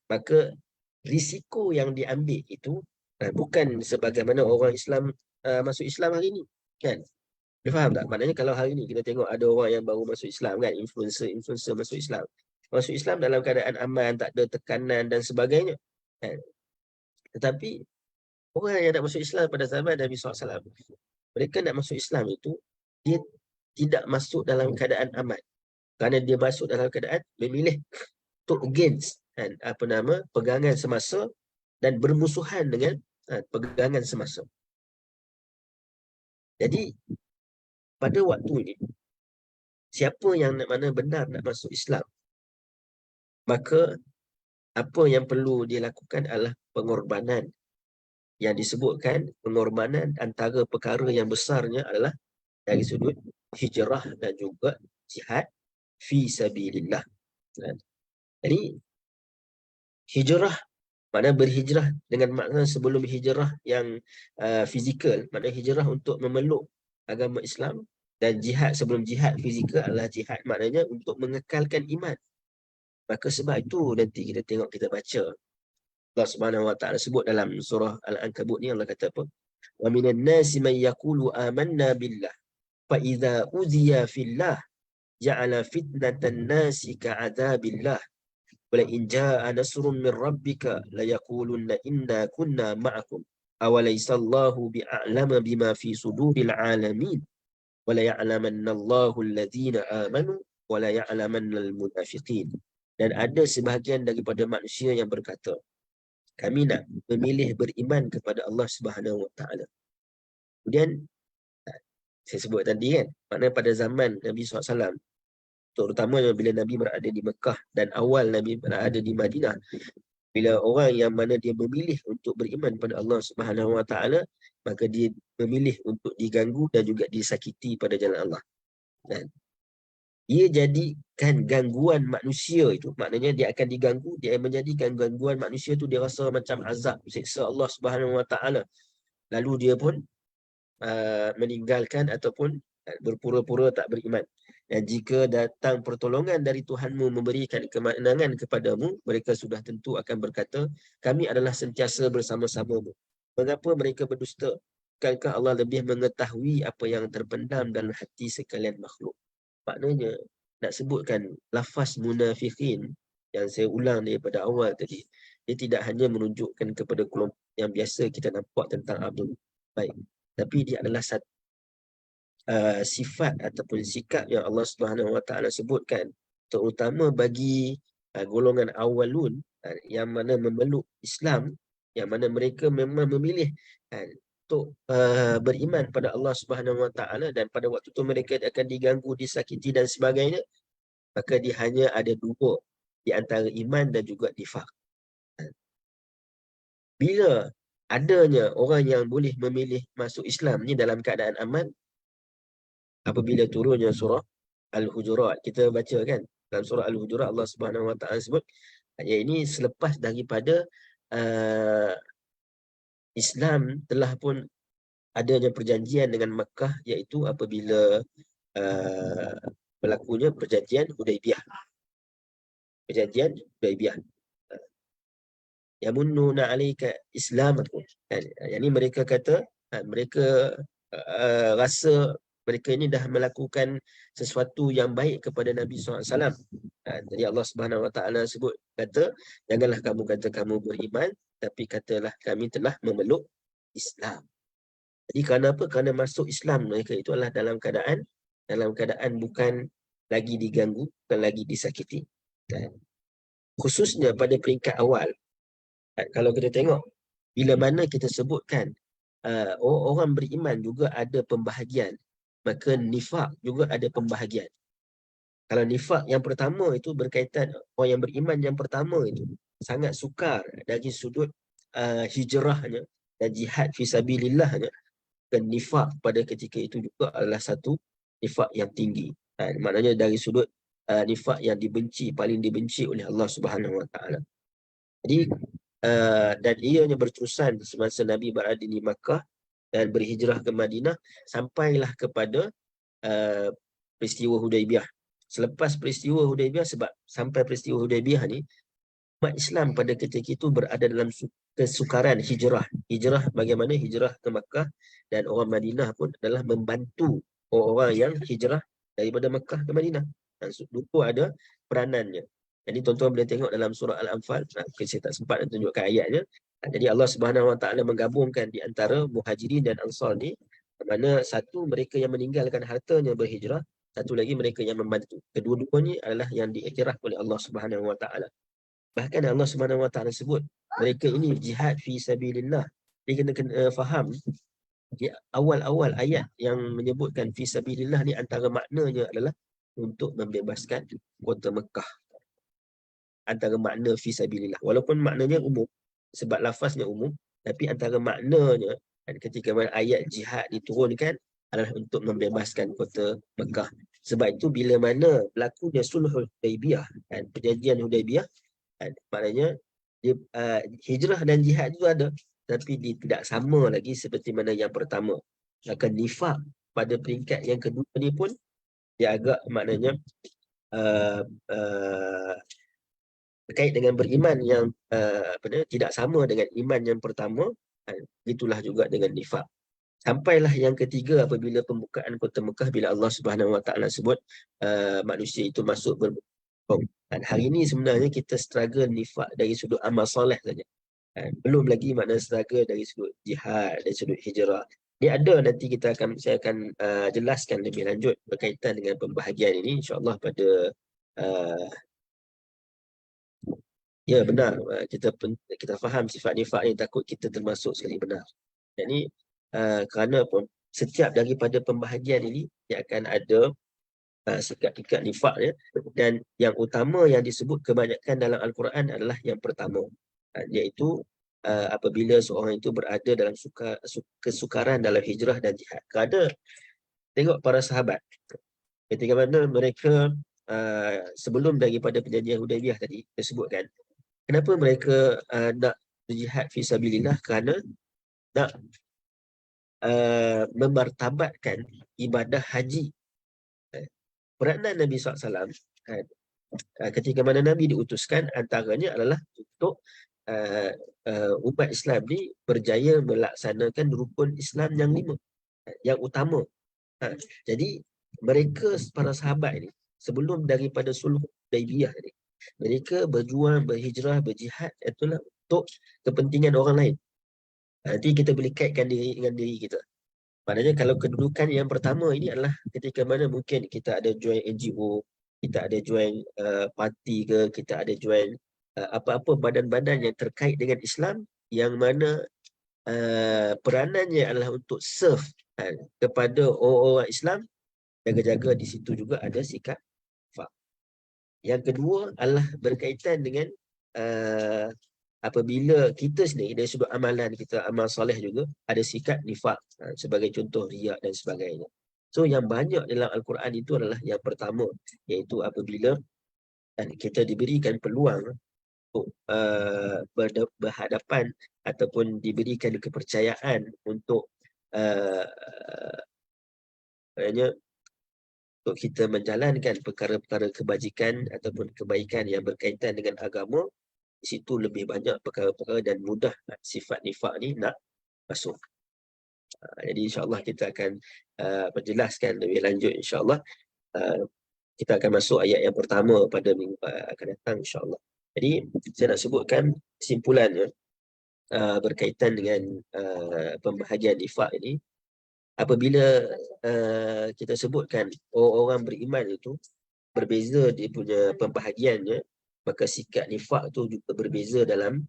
Maka risiko yang diambil itu bukan sebagaimana orang Islam masuk Islam hari ini, kan? Dia faham tak? Maknanya kalau hari ni kita tengok ada orang yang baru masuk Islam, kan, influencer masuk Islam. Masuk Islam dalam keadaan aman, tak ada tekanan dan sebagainya, kan? Tetapi orang yang nak masuk Islam pada zaman Nabi SAW, mereka nak masuk Islam itu, dia tidak masuk dalam keadaan aman. Kerana dia masuk dalam keadaan memilih untuk against, kan, pegangan semasa dan bermusuhan dengan pegangan semasa. Jadi pada waktu ini siapa yang mana benar nak masuk Islam, maka apa yang perlu dia lakukan adalah pengorbanan. Yang disebutkan pengorbanan antara perkara yang besarnya adalah dari sudut hijrah dan juga jihad fi sabilillah. Jadi hijrah makna berhijrah dengan makna sebelum hijrah yang fizikal, makna hijrah untuk memeluk agama Islam, dan jihad sebelum jihad fizikal adalah jihad maknanya untuk mengekalkan iman. Maka sebab itu nanti kita tengok, kita baca Allah Subhanahu Wa Taala sebut dalam surah Al-Ankabut ni, Allah kata apa? Wa minan nasi man yaqulu amanna billah fa idza uziya fillah ja'ala fitnatan nasi ka'adzabillah wala in jaa nasrun min rabbika la yaqulunna inna kunna ma'akum awalaysa Allahu bi'alama bima fi suduril alamin wala ya'lamanna Allahu alladhina amanu wala ya'lamanna al-munafiqin. Dan ada sebahagian daripada manusia yang berkata, kami nak memilih beriman kepada Allah Subhanahu Wa Taala. Kemudian saya sebut tadi kan, maknanya pada zaman Nabi SAW, terutama bila Nabi berada di Mekah dan awal Nabi berada di Madinah, bila orang yang mana dia memilih untuk beriman pada Allah Subhanahu Wa Taala, maka dia memilih untuk diganggu dan juga disakiti pada jalan Allah. Dan dia jadikan gangguan manusia itu, maknanya dia akan diganggu, dia menjadikan gangguan manusia tu dia rasa macam azab, siksa Allah Subhanahu Wa Taala. Lalu dia pun meninggalkan ataupun berpura-pura tak beriman. Dan jika datang pertolongan dari Tuhanmu memberikan kemenangan kepadamu, mereka sudah tentu akan berkata, kami adalah sentiasa bersama-samamu. Mengapa mereka berdusta? Bukankah Allah lebih mengetahui apa yang terpendam dalam hati sekalian makhluk? Maknanya, nak sebutkan lafaz munafikin yang saya ulang daripada awal tadi, dia tidak hanya menunjukkan kepada kelompok yang biasa kita nampak tentang Abdul baik, tapi dia adalah satu sifat ataupun sikap yang Allah Subhanahu Wa Taala sebutkan, terutama bagi golongan awalun yang mana memeluk Islam, yang mana mereka memang memilih untuk beriman pada Allah Subhanahu Wa Taala, dan pada waktu itu mereka akan diganggu, disakiti dan sebagainya, maka dia hanya ada dua di antara iman dan juga nifaq. Bila adanya orang yang boleh memilih masuk Islam ni dalam keadaan aman, apabila turunnya surah Al-Hujurat, kita baca kan dalam surah Al-Hujurat, Allah Subhanahu Wa Taala sebut, ayat ini selepas daripada Islam telah pun adanya perjanjian dengan Makkah, iaitu apabila berlakunya perjanjian Hudaibiyah. Perjanjian Hudaibiyah. Yamunnuna alaika islamakum. Yang ini mereka kata, mereka rasa mereka ini dah melakukan sesuatu yang baik kepada Nabi SAW. Jadi Allah Subhanahu Wa Taala sebut, kata, janganlah kamu kata kamu beriman, tapi katalah kami telah memeluk Islam. Jadi kerana apa? Kerana masuk Islam mereka itu adalah dalam keadaan bukan lagi diganggu, bukan lagi disakiti. Khususnya pada peringkat awal, kalau kita tengok, bila mana kita sebutkan orang beriman juga ada pembahagian, maka nifaq juga ada pembahagian. Kalau nifaq yang pertama itu berkaitan, orang yang beriman yang pertama itu sangat sukar dari sudut hijrahnya dan jihad fisabilillahnya, dan nifaq pada ketika itu juga adalah satu nifaq yang tinggi. Maknanya dari sudut nifaq yang dibenci, paling dibenci oleh Allah Subhanahu Wa Taala. Jadi dan ianya berterusan semasa Nabi berada di Makkah dan berhijrah ke Madinah sampailah kepada peristiwa Hudaibiyah. Selepas peristiwa Hudaibiyah, sebab sampai peristiwa Hudaibiyah ni, umat Islam pada ketika itu berada dalam kesukaran hijrah. Hijrah bagaimana? Hijrah ke Makkah, dan orang Madinah pun adalah membantu orang-orang yang hijrah daripada Makkah ke Madinah. Dan dulu ada peranannya. Jadi tuan-tuan boleh tengok dalam surah Al-Anfal, saya tak sempat nak tunjukkan ayatnya. Jadi Allah Subhanahu Wa Taala menggabungkan di antara Muhajirin dan Ansar ni, mana satu mereka yang meninggalkan hartanya berhijrah, satu lagi mereka yang membantu. Kedua-duanya adalah yang diiktiraf oleh Allah Subhanahu Wa Taala. Bahkan Allah Subhanahu Wa Taala sebut mereka ini jihad fi sabilillah. Dia kena faham di awal-awal ayat yang menyebutkan fi sabilillah ni, antara maknanya adalah untuk membebaskan kota Mekah. Antara makna fi sabilillah. Walaupun maknanya umum, sebab lafaznya umum, tapi antara maknanya ketika mana ayat jihad diturunkan adalah untuk membebaskan kota Mekah. Sebab itu bila mana berlakunya sulhul Hudaibiyah, perjanjian Hudaibiyah, maknanya dia, hijrah dan jihad itu ada, tapi dia tidak sama lagi seperti mana yang pertama. Akan nifak pada peringkat yang kedua ni pun dia agak maknanya terkait dengan beriman yang tidak sama dengan iman yang pertama, itulah juga dengan nifak. Sampailah yang ketiga apabila pembukaan kota Mekah, bila Allah Subhanahu Wa Taala sebut manusia itu masuk berbohong. Dan hari ini sebenarnya kita struggle nifak dari sudut amal soleh saja. Belum lagi makna struggle dari sudut jihad, dari sudut hijrah. Ini ada, nanti saya akan jelaskan lebih lanjut berkaitan dengan pembahagian ini insya-Allah pada ya benar, kita faham sifat nifak ni, takut kita termasuk sekali benar. Jadi kerana setiap daripada pembahagian ini dia akan ada sikap-sikap nifak ya, dan yang utama yang disebut kebanyakan dalam Al-Quran adalah yang pertama, iaitu apabila seorang itu berada dalam kesukaran dalam hijrah dan jihad. Kerana tengok para sahabat ketika mana mereka sebelum daripada perjanjian Hudaibiyah tadi disebutkan, kenapa mereka nak berjihad fi sabilillah? Kerana nak memartabatkan ibadah haji. Peranan Nabi SAW ketika mana Nabi diutuskan antaranya adalah untuk umat Islam ni berjaya melaksanakan rukun Islam yang 5, yang utama. Jadi mereka para sahabat ini sebelum daripada sulh Hudaibiyah ni, mereka berjuang, berhijrah, berjihad itulah untuk kepentingan orang lain. Nanti kita boleh kaitkan diri dengan diri kita. Maknanya kalau kedudukan yang pertama ini adalah ketika mana mungkin kita ada join NGO, kita ada join parti ke, kita ada join apa-apa badan-badan yang terkait dengan Islam, yang mana peranannya adalah untuk serve kepada orang-orang Islam, jaga-jaga di situ juga ada sikap nifak. Yang kedua adalah berkaitan dengan apabila kita sendiri dari sudut amalan kita, amal soleh juga ada sikap nifak, sebagai contoh riak dan sebagainya. So yang banyak dalam Al-Quran itu adalah yang pertama, iaitu apabila kita diberikan peluang untuk berhadapan ataupun diberikan kepercayaan untuk untuk kita menjalankan perkara-perkara kebajikan ataupun kebaikan yang berkaitan dengan agama. Di situ lebih banyak perkara-perkara dan mudah sifat nifak ni nak masuk. Jadi insya-Allah kita akan perjelaskan lebih lanjut insya-Allah. Kita akan masuk ayat yang pertama pada minggu akan datang insya-Allah. Jadi saya nak sebutkan kesimpulannya berkaitan dengan pembahagian nifak ini. Apabila kita sebutkan orang beriman itu berbeza dia punya pembahagiannya, maka sikap nifak tu juga berbeza dalam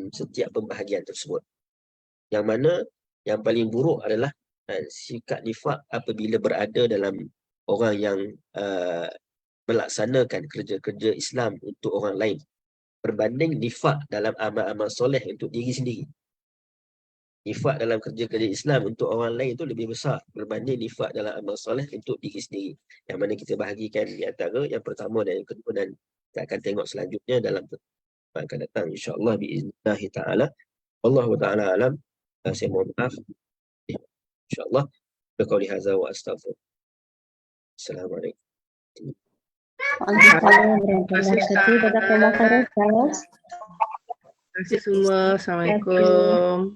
setiap pembahagian tersebut. Yang mana yang paling buruk adalah sikap nifak apabila berada dalam orang yang melaksanakan kerja-kerja Islam untuk orang lain, berbanding nifak dalam amal-amal soleh untuk diri sendiri. Nifak dalam kerja-kerja Islam untuk orang lain itu lebih besar berbanding nifak dalam amal soleh untuk diri sendiri. Yang mana kita bahagikan di antara yang pertama dan yang kedua, dan kita akan tengok selanjutnya dalam akan datang insya-Allah biiznillah taala. Wallahu taala alam. Saya mohon maaf. Insya-Allah. Biqauli hadza wa astaghfir. Assalamualaikum. Waalaikumsalam warahmatullahi wabarakatuh. Jazakallahu khairan. Terima kasih semua. Assalamualaikum.